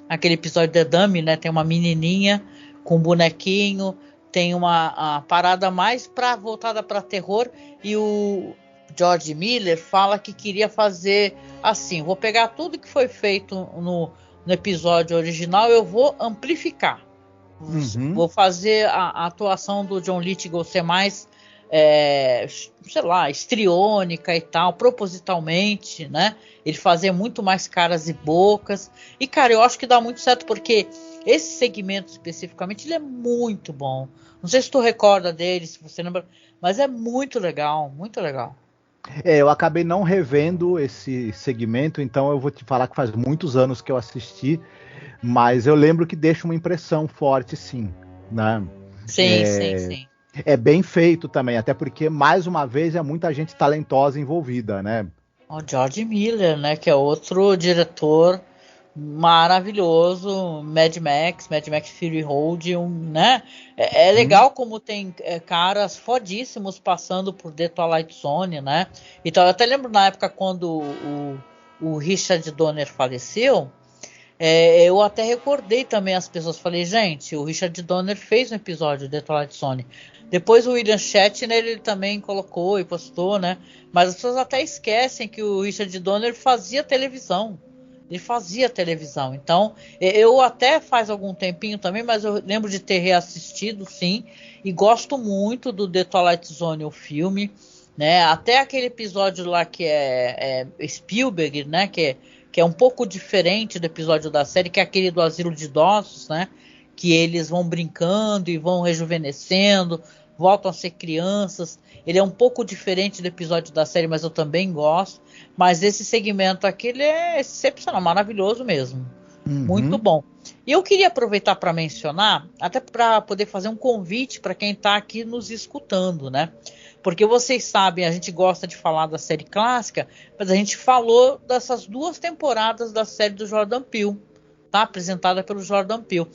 aquele episódio The Dummy, né, tem uma menininha com um bonequinho, tem uma parada mais voltada para terror, e o George Miller fala que queria fazer assim, vou pegar tudo que foi feito no episódio original, eu vou amplificar, vou fazer a atuação do John Lithgow ser mais sei lá, histriônica e tal, propositalmente, né? Ele fazer muito mais caras e bocas. E, cara, eu acho que dá muito certo, porque esse segmento especificamente, ele é muito bom. Não sei se tu recorda dele, se você lembra, mas é muito legal, muito legal. Eu acabei não revendo esse segmento, então eu vou te falar que faz muitos anos que eu assisti, mas eu lembro que deixa uma impressão forte, sim, né? Sim. É bem feito também, até porque, mais uma vez, é muita gente talentosa envolvida, né? O George Miller, né, que é outro diretor maravilhoso, Mad Max Fury Road, né? É legal como tem caras fodíssimos passando por The Twilight Zone, né? Então, eu até lembro na época quando o Richard Donner faleceu, Eu até recordei também as pessoas, falei, gente, o Richard Donner fez um episódio de Twilight Zone. Depois o William Shatner ele também colocou e postou, né? Mas as pessoas até esquecem que o Richard Donner fazia televisão. Ele fazia televisão. Então, eu até faz algum tempinho também, mas eu lembro de ter reassistido, sim. E gosto muito do The Twilight Zone, o filme. Né? Até aquele episódio lá que é Spielberg, né? Que é um pouco diferente do episódio da série, que é aquele do Asilo de Idosos, né? Que eles vão brincando e vão rejuvenescendo, voltam a ser crianças. Ele é um pouco diferente do episódio da série, mas eu também gosto. Mas esse segmento aqui, ele é excepcional, maravilhoso mesmo. Muito bom. E eu queria aproveitar para mencionar, até para poder fazer um convite para quem está aqui nos escutando, né? Porque vocês sabem, a gente gosta de falar da série clássica, mas a gente falou dessas 2 temporadas da série do Jordan Peele, tá? Apresentada pelo Jordan Peele.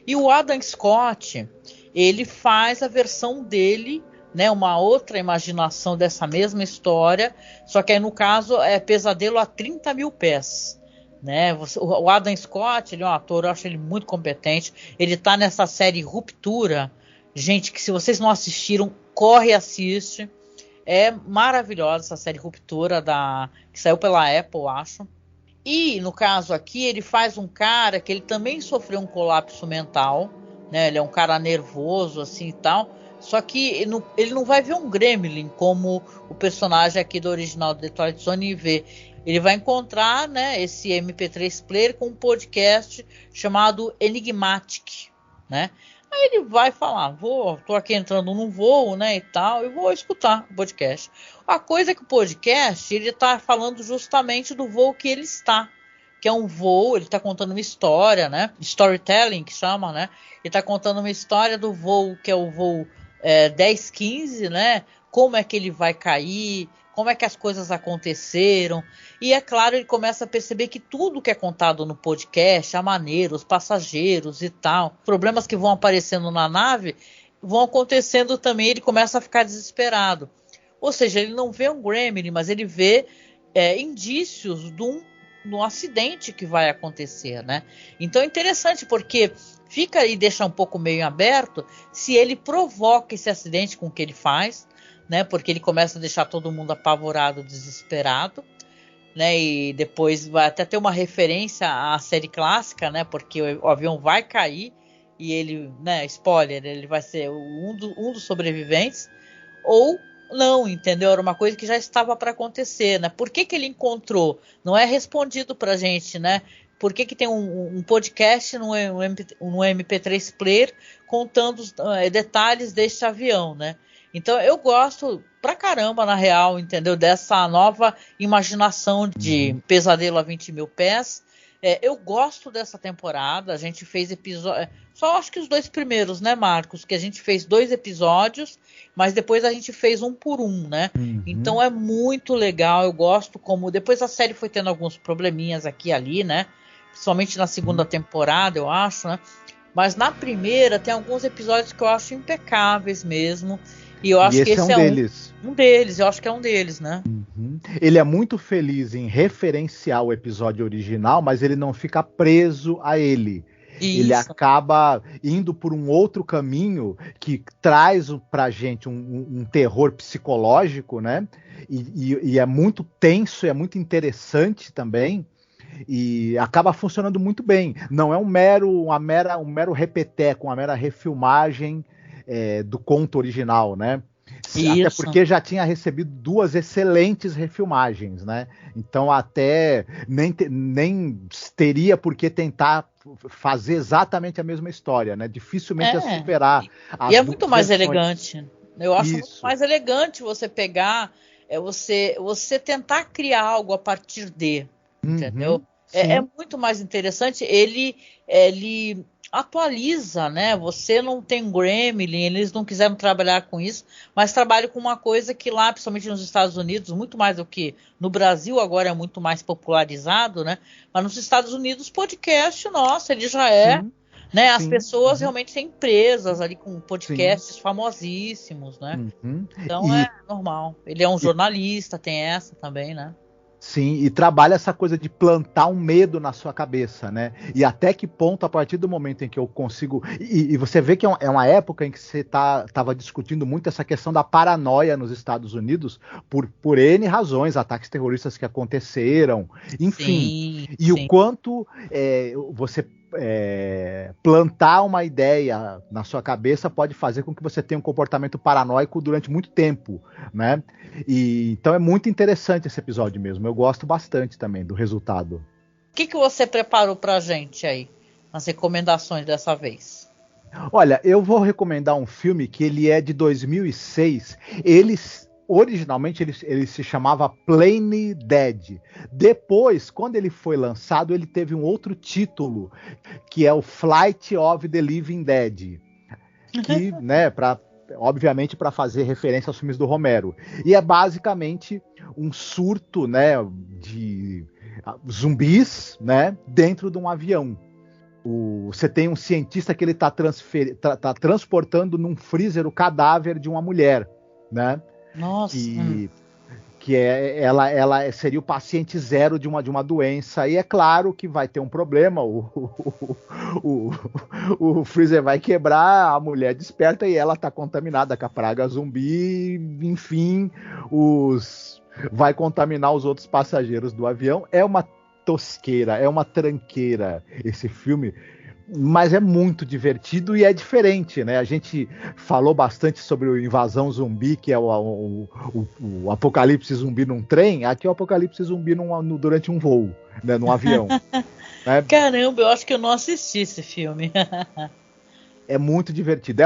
E o Adam Scott, ele faz a versão dele, né, uma outra imaginação dessa mesma história, só que aí no caso é Pesadelo a 30 mil pés. Né? O Adam Scott, ele é um ator, eu acho ele muito competente. Ele está nessa série Ruptura. Gente, que se vocês não assistiram, corre e assiste. É maravilhosa essa série Ruptura, que saiu pela Apple, acho. E no caso aqui, ele faz um cara que ele também sofreu um colapso mental, né? Ele é um cara nervoso assim e tal. Só que ele não vai ver um gremlin como o personagem aqui do original do The Twilight Zone vê. Ele vai encontrar, né, esse MP3 player com um podcast chamado Enigmatic, né? Aí ele vai falar, tô aqui entrando num voo, né, e tal, e vou escutar o podcast. A coisa é que o podcast, ele tá falando justamente do voo que ele está, que é um voo, ele tá contando uma história, né, storytelling que chama, né, ele tá contando uma história do voo, que é o voo 1015, né, como é que ele vai cair, como é que as coisas aconteceram. E é claro, ele começa a perceber que tudo que é contado no podcast, a maneira, os passageiros e tal, problemas que vão aparecendo na nave, vão acontecendo também, ele começa a ficar desesperado. Ou seja, ele não vê um gremlin, mas ele vê indícios de um acidente que vai acontecer, né? Então é interessante, porque fica e deixa um pouco meio aberto se ele provoca esse acidente com o que ele faz, né? Porque ele começa a deixar todo mundo apavorado, desesperado, né? E depois vai até ter uma referência à série clássica, né? Porque o avião vai cair e ele, né? Spoiler, ele vai ser um dos sobreviventes, ou não, entendeu? Era uma coisa que já estava para acontecer, né? Por que ele encontrou? Não é respondido pra gente, né? Por que tem um podcast no MP3 player contando os detalhes deste avião, né? Então eu gosto pra caramba, na real, entendeu? Dessa nova imaginação de Pesadelo a 20 mil pés. Eu gosto dessa temporada. A gente fez episódio, só acho que os 2 primeiros, né, Marcos? Que a gente fez 2 episódios, mas depois a gente fez um por um, né? Então é muito legal. Eu gosto como depois a série foi tendo alguns probleminhas aqui e ali, né? Principalmente na segunda temporada, eu acho, né? Mas na primeira tem alguns episódios que eu acho impecáveis mesmo. E eu acho que esse é deles. Um deles, eu acho que é um deles, né? Ele é muito feliz em referenciar o episódio original, mas ele não fica preso a ele. Isso. Ele acaba indo por um outro caminho que traz pra gente um terror psicológico, né? E é muito tenso, é muito interessante também. E acaba funcionando muito bem. Não é um mero repeteco, uma mera refilmagem do conto original, né? Isso. Até porque já tinha recebido 2 excelentes refilmagens, né? Então até nem teria por que tentar fazer exatamente a mesma história, né? Dificilmente ia superar. E é muito mais elegante. Eu acho muito mais elegante você pegar, você tentar criar algo a partir de, entendeu? É muito mais interessante. Ele atualiza, né? Você não tem gremlin, eles não quiseram trabalhar com isso, mas trabalham com uma coisa que lá, principalmente nos Estados Unidos, muito mais do que no Brasil, agora é muito mais popularizado, né? Mas nos Estados Unidos, podcast, nossa, ele já é, né? As pessoas realmente têm empresas ali com podcasts famosíssimos, né? Então é normal. Ele é um jornalista, tem essa também, né? Sim, e trabalha essa coisa de plantar um medo na sua cabeça, né? E até que ponto, a partir do momento em que eu consigo... E você vê que é uma época em que você estava discutindo muito essa questão da paranoia nos Estados Unidos por N razões, ataques terroristas que aconteceram, enfim. Sim, e o quanto você plantar uma ideia na sua cabeça pode fazer com que você tenha um comportamento paranoico durante muito tempo, né? Então é muito interessante esse episódio mesmo. Eu gosto bastante também do resultado. O que você preparou pra gente aí, nas recomendações dessa vez? Olha, eu vou recomendar um filme que ele é de 2006. Originalmente ele se chamava Plane Dead. Depois, quando ele foi lançado, ele teve um outro título, que é o Flight of the Living Dead. Que, né, obviamente para fazer referência aos filmes do Romero. E é basicamente um surto, né, de zumbis, né, dentro de um avião. Você tem um cientista que ele está transportando num freezer o cadáver de uma mulher, né? Nossa. Ela seria o paciente zero de uma doença. E é claro que vai ter um problema. O freezer vai quebrar, a mulher desperta e ela está contaminada com a praga zumbi. Enfim, vai contaminar os outros passageiros do avião. É uma tosqueira, é uma tranqueira esse filme. Mas é muito divertido e é diferente, né? A gente falou bastante sobre o Invasão Zumbi, que é o apocalipse zumbi num trem. Aqui é o apocalipse zumbi durante um voo, né? Num avião. Né? Caramba, eu acho que eu não assisti esse filme. É muito divertido.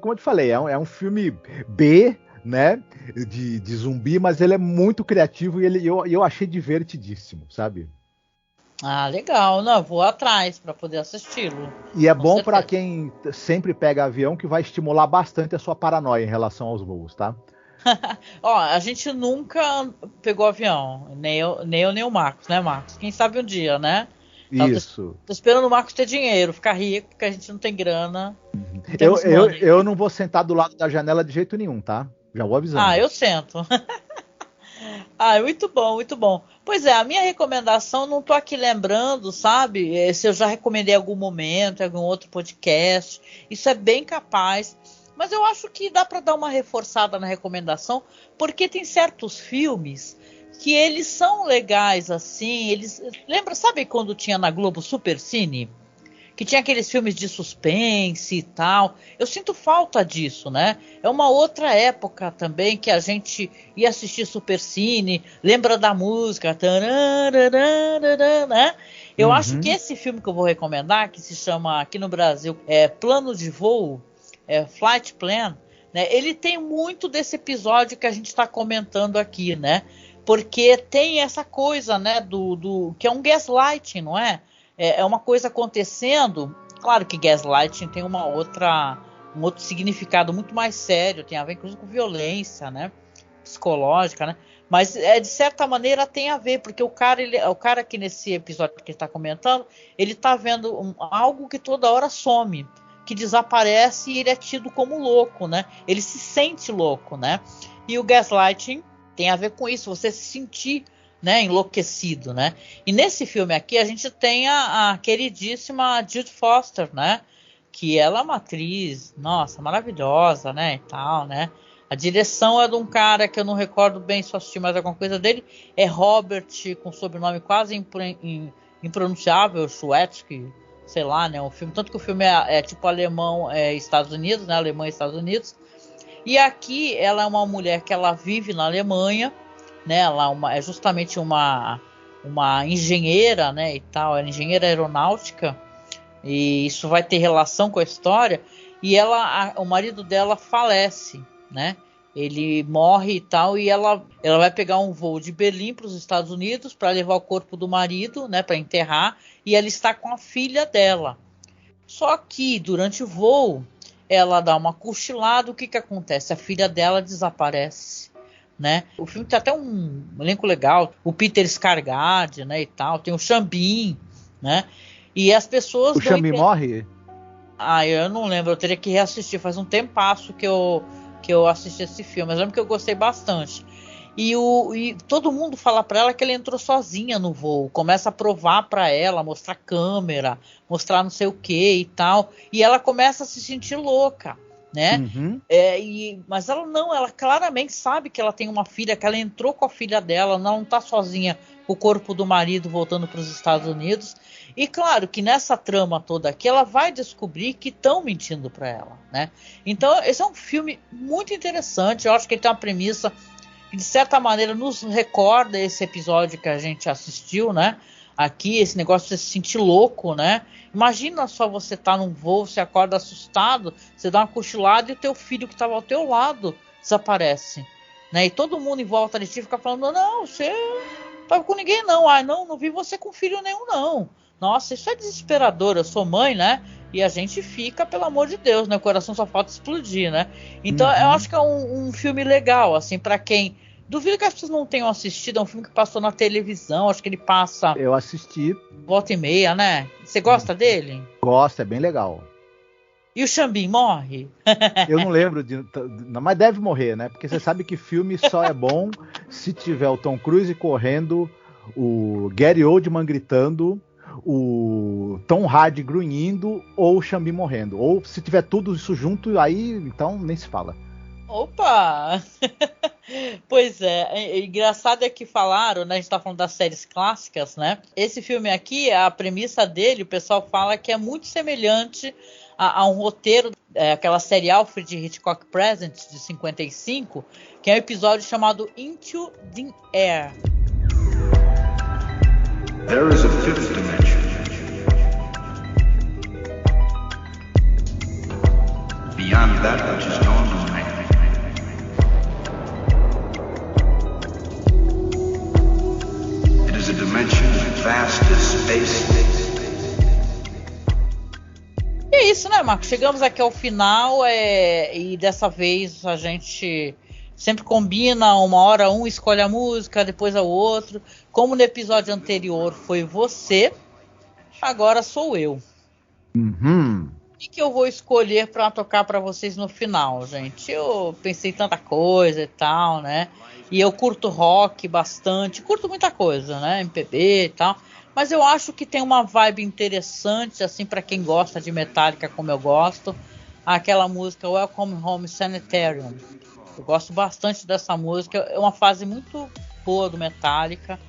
Como eu te falei, é um filme B, né? De zumbi, mas ele é muito criativo e eu achei divertidíssimo, sabe? Ah, legal. Não, vou atrás para poder assisti-lo. E é bom para quem sempre pega avião, que vai estimular bastante a sua paranoia em relação aos voos, tá? Ó, a gente nunca pegou avião, nem eu nem o Marcos, né, Marcos? Quem sabe um dia, né? Isso. Tô esperando o Marcos ter dinheiro, ficar rico, porque a gente não tem grana. Eu não vou sentar do lado da janela de jeito nenhum, tá? Já vou avisando. Ah, eu sento. Ah, muito bom, muito bom. Pois é, a minha recomendação, não tô aqui lembrando, sabe? Se eu já recomendei em algum momento, em algum outro podcast. Isso é bem capaz. Mas eu acho que dá para dar uma reforçada na recomendação, porque tem certos filmes que eles são legais assim. Lembra, sabe quando tinha na Globo Super Cine? Que tinha aqueles filmes de suspense e tal. Eu sinto falta disso, né? É uma outra época também que a gente ia assistir Supercine, lembra da música, né? Eu acho que esse filme que eu vou recomendar, que se chama aqui no Brasil Plano de Voo, Flight Plan, né? Ele tem muito desse episódio que a gente está comentando aqui, né? Porque tem essa coisa, né, do que é um gaslighting, não é? É uma coisa acontecendo. Claro que gaslighting tem um outro significado muito mais sério, tem a ver inclusive com violência, né, psicológica, né, mas de certa maneira tem a ver, porque o cara que nesse episódio que ele está comentando, ele está vendo algo que toda hora some, que desaparece e ele é tido como louco, né, ele se sente louco, né, e o gaslighting tem a ver com isso, você se sentir, né, enlouquecido, né? E nesse filme aqui a gente tem a queridíssima Jodie Foster, né? Que ela é uma atriz, nossa, maravilhosa, né? E tal, né? A direção é de um cara que eu não recordo bem se eu assisti mais alguma coisa dele. É Robert, com sobrenome quase impronunciável, Schwetzky, sei lá, né? O filme, tanto que o filme é tipo alemão, Estados Unidos, né? Alemanha e Estados Unidos. E aqui ela é uma mulher que ela vive na Alemanha, né, ela é justamente uma engenheira, né, e tal, ela é engenheira aeronáutica, e isso vai ter relação com a história, e o marido dela falece, né, ele morre e tal, e ela vai pegar um voo de Berlim para os Estados Unidos para levar o corpo do marido, né, para enterrar, e ela está com a filha dela. Só que durante o voo ela dá uma cochilada, o que acontece? A filha dela desaparece. Né? O filme tem até um elenco legal, o Peter Skarsgård, né, e tal, tem o Xambin, né? E as pessoas... O Xambin morre? Ah, eu não lembro, eu teria que reassistir, faz um tempasso que eu assisti esse filme, mas lembro que eu gostei bastante. E todo mundo fala para ela que ela entrou sozinha no voo, começa a provar para ela, mostrar câmera, mostrar não sei o que e tal, e ela começa a se sentir louca, né? Uhum. Mas ela claramente sabe que ela tem uma filha, que ela entrou com a filha dela, não está sozinha com o corpo do marido voltando para os Estados Unidos. E claro que nessa trama toda aqui ela vai descobrir que estão mentindo para ela, né? Então esse é um filme muito interessante. Eu acho que ele tem uma premissa que de certa maneira nos recorda esse episódio que a gente assistiu, né? Aqui, esse negócio de você se sentir louco, né? Imagina só você tá num voo, você acorda assustado, você dá uma cochilada e o teu filho que estava ao teu lado desaparece, né? E todo mundo em volta de ti fica falando, não, você não tava com ninguém não. Ah, não vi você com filho nenhum não. Nossa, isso é desesperador, eu sou mãe, né? E a gente fica, pelo amor de Deus, né? O coração só falta explodir, né? Então eu acho que é um filme legal, assim, para quem... Duvido que as pessoas não tenham assistido, é um filme que passou na televisão, acho que ele passa... Eu assisti. Volta e meia, né? Você gosta dele? Gosto, é bem legal. E o Xambim morre? Eu não lembro, mas deve morrer, né? Porque você sabe que filme só é bom se tiver o Tom Cruise correndo, o Gary Oldman gritando, o Tom Hardy grunhindo ou o Xambim morrendo. Ou se tiver tudo isso junto, aí então nem se fala. Opa! Pois é, engraçado é que falaram, né? A gente tá falando das séries clássicas, né? Esse filme aqui, a premissa dele, o pessoal fala que é muito semelhante a um roteiro, aquela série Alfred Hitchcock Presents de 55, que é um episódio chamado Into the Air. There is a fifth dimension. Beyond that which is known to man. It is a dimension vast as space. E é isso, né, Marcos? Chegamos aqui ao final e dessa vez a gente sempre combina, uma hora um escolhe a música, depois é o outro. Como no episódio anterior foi você, agora sou eu. Uhum. O que eu vou escolher para tocar para vocês no final, gente? Eu pensei em tanta coisa e tal, né? E eu curto rock bastante, curto muita coisa, né? MPB e tal. Mas eu acho que tem uma vibe interessante, assim, para quem gosta de Metallica como eu gosto. Aquela música Welcome Home Sanitarium. Eu gosto bastante dessa música. É uma fase muito boa do Metallica,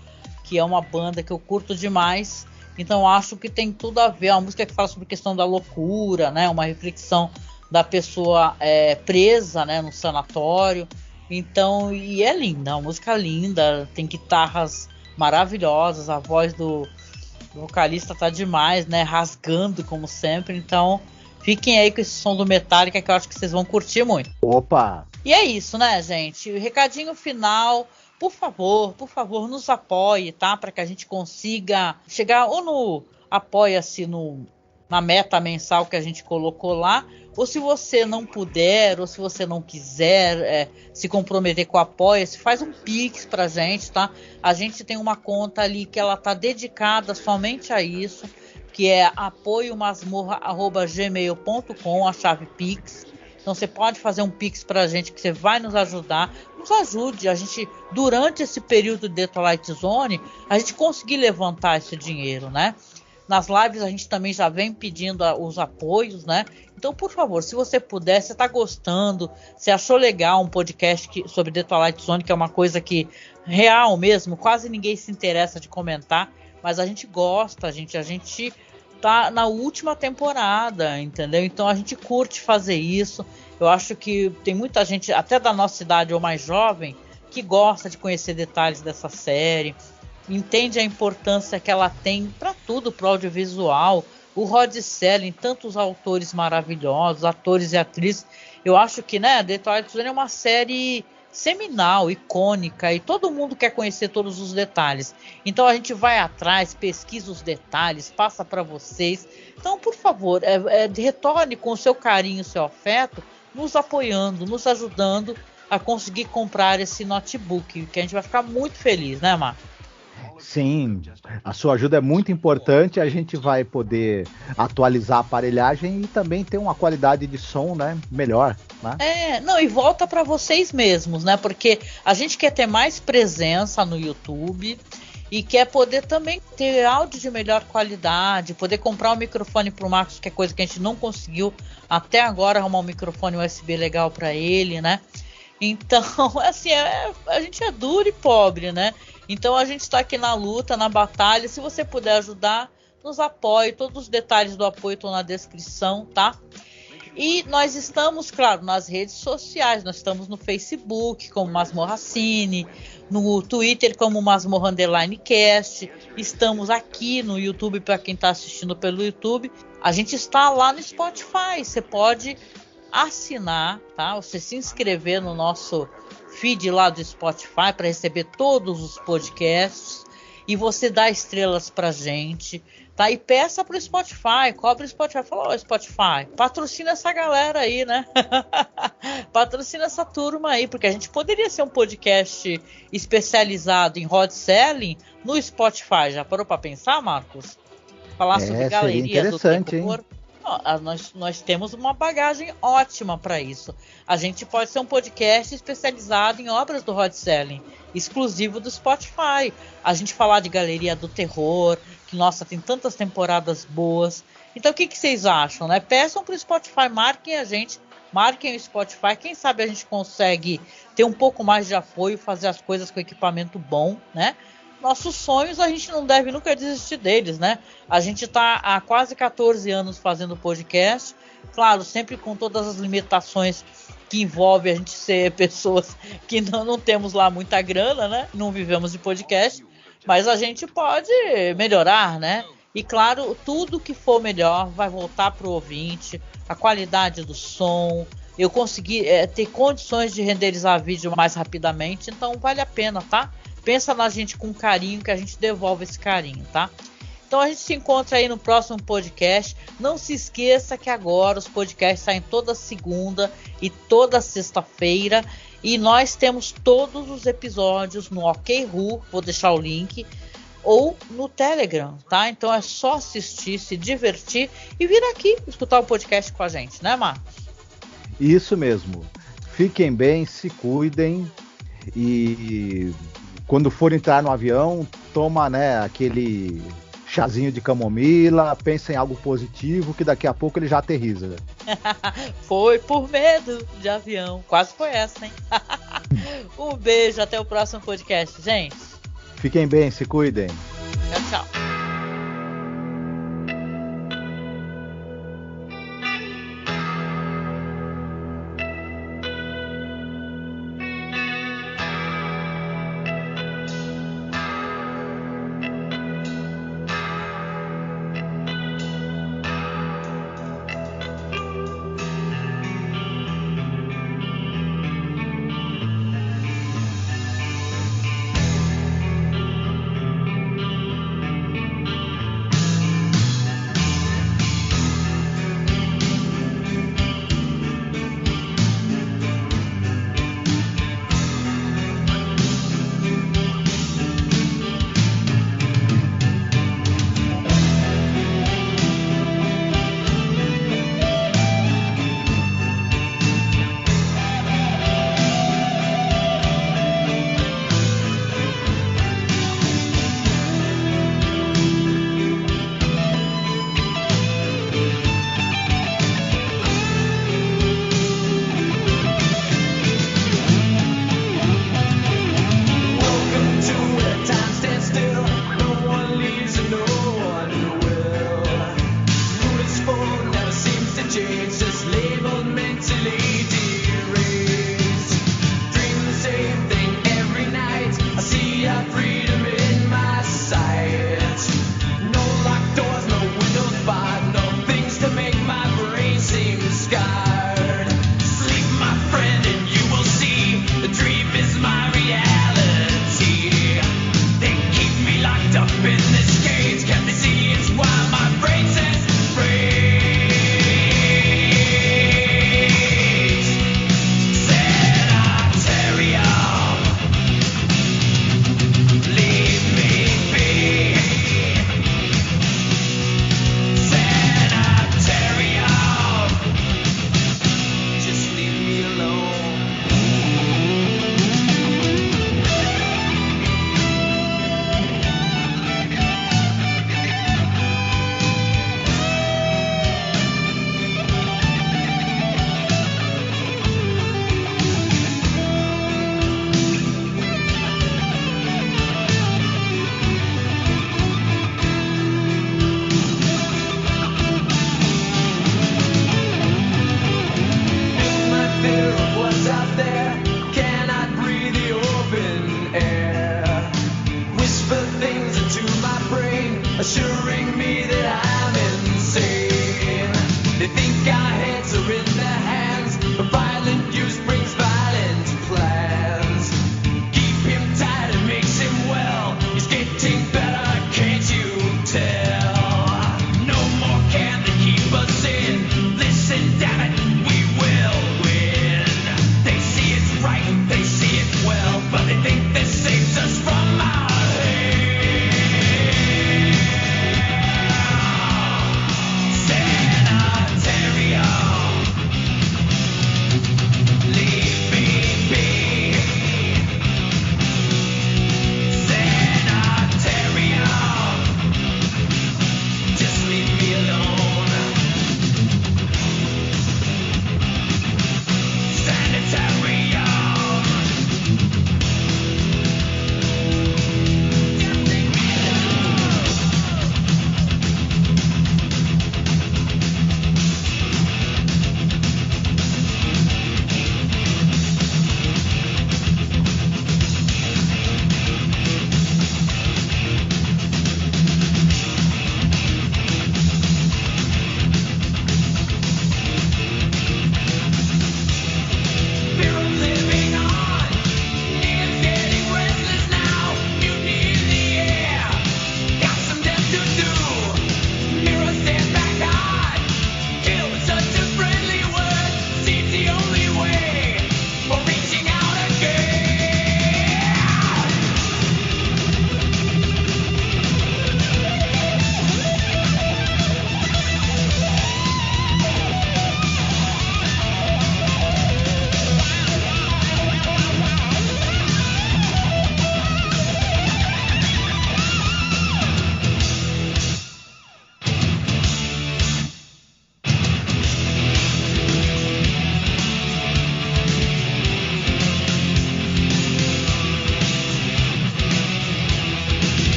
que é uma banda que eu curto demais. Então acho que tem tudo a ver. É uma música que fala sobre a questão da loucura, né? Uma reflexão da pessoa presa, né? No sanatório. Então, e é linda, uma música linda. Tem guitarras maravilhosas. A voz do vocalista tá demais, né? Rasgando como sempre. Então, fiquem aí com esse som do Metallica que eu acho que vocês vão curtir muito. Opa! E é isso, né, gente? O recadinho final... Por favor, nos apoie, tá? Para que a gente consiga chegar ou no apoia-se na meta mensal que a gente colocou lá, ou se você não puder, ou se você não quiser se comprometer com o apoia-se, faz um Pix pra gente, tá? A gente tem uma conta ali que ela tá dedicada somente a isso, que é apoiomasmorra@gmail.com, a chave Pix. Então você pode fazer um Pix pra gente que você vai nos ajudar. Nos ajude, a gente, durante esse período de The Twilight Zone, a gente conseguir levantar esse dinheiro, né? Nas lives a gente também já vem pedindo os apoios, né? Então, por favor, se você puder, você tá gostando, você achou legal um podcast sobre The Twilight Zone, que é uma coisa que, real mesmo, quase ninguém se interessa de comentar, mas a gente gosta, a gente tá na última temporada, entendeu? Então a gente curte fazer isso. Eu acho que tem muita gente, até da nossa idade ou mais jovem, que gosta de conhecer detalhes dessa série, entende a importância que ela tem para tudo, para o audiovisual. O Rod Serling, tantos autores maravilhosos, atores e atrizes. Eu acho que, né, The Twilight Zone é uma série seminal, icônica, e todo mundo quer conhecer todos os detalhes. Então a gente vai atrás, pesquisa os detalhes, passa para vocês. Então, por favor, retorne com o seu carinho, o seu afeto, nos apoiando, nos ajudando a conseguir comprar esse notebook, que a gente vai ficar muito feliz, né, Marco? Sim, a sua ajuda é muito importante, a gente vai poder atualizar a aparelhagem e também ter uma qualidade de som, né, melhor, né? Não, e volta para vocês mesmos, né? Porque a gente quer ter mais presença no YouTube e quer poder também ter áudio de melhor qualidade, poder comprar um microfone pro Marcos, que é coisa que a gente não conseguiu até agora, arrumar um microfone USB legal para ele, né? Então, assim, a gente é duro e pobre, né? Então a gente está aqui na luta, na batalha. Se você puder ajudar, nos apoie. Todos os detalhes do apoio estão na descrição, tá? E nós estamos, claro, nas redes sociais. Nós estamos no Facebook como Masmorra Cine, no Twitter como Masmorra Underline Cast. Estamos aqui no YouTube para quem está assistindo pelo YouTube. A gente está lá no Spotify. Você pode assinar, tá? Você se inscrever no nosso feed lá do Spotify para receber todos os podcasts e você dá estrelas pra gente, tá? E peça pro Spotify, cobre o Spotify, fala, ô Spotify, patrocina essa galera aí, né? Patrocina essa turma aí, porque a gente poderia ser um podcast especializado em hot selling no Spotify. Já parou pra pensar, Marcos? Falar sobre galerias do terror. Nós temos uma bagagem ótima para isso. A gente pode ser um podcast especializado em obras do hot selling, exclusivo do Spotify. A gente falar de galeria do terror, que nossa, tem tantas temporadas boas. Então o que vocês acham, né? Peçam para o Spotify, marquem a gente, marquem o Spotify. Quem sabe a gente consegue ter um pouco mais de apoio, fazer as coisas com equipamento bom, né? Nossos sonhos, a gente não deve nunca desistir deles, né? A gente está há quase 14 anos fazendo podcast. Claro, sempre com todas as limitações que envolve a gente ser pessoas que não temos lá muita grana, né? Não vivemos de podcast. Mas a gente pode melhorar, né? E claro, tudo que for melhor vai voltar para o ouvinte. A qualidade do som. Eu consegui ter condições de renderizar vídeo mais rapidamente. Então vale a pena, tá? Pensa na gente com carinho, que a gente devolve esse carinho, tá? Então a gente se encontra aí no próximo podcast. Não se esqueça que agora os podcasts saem toda segunda e toda sexta-feira. E nós temos todos os episódios no OkRu, vou deixar o link, ou no Telegram, tá? Então é só assistir, se divertir e vir aqui escutar o podcast com a gente, né, Marcos? Isso mesmo. Fiquem bem, se cuidem e quando for entrar no avião, toma, né, aquele chazinho de camomila, pensa em algo positivo que daqui a pouco ele já aterriza. Foi por medo de avião. Quase foi essa, hein? Um beijo, até o próximo podcast, gente. Fiquem bem, se cuidem. Tchau, tchau.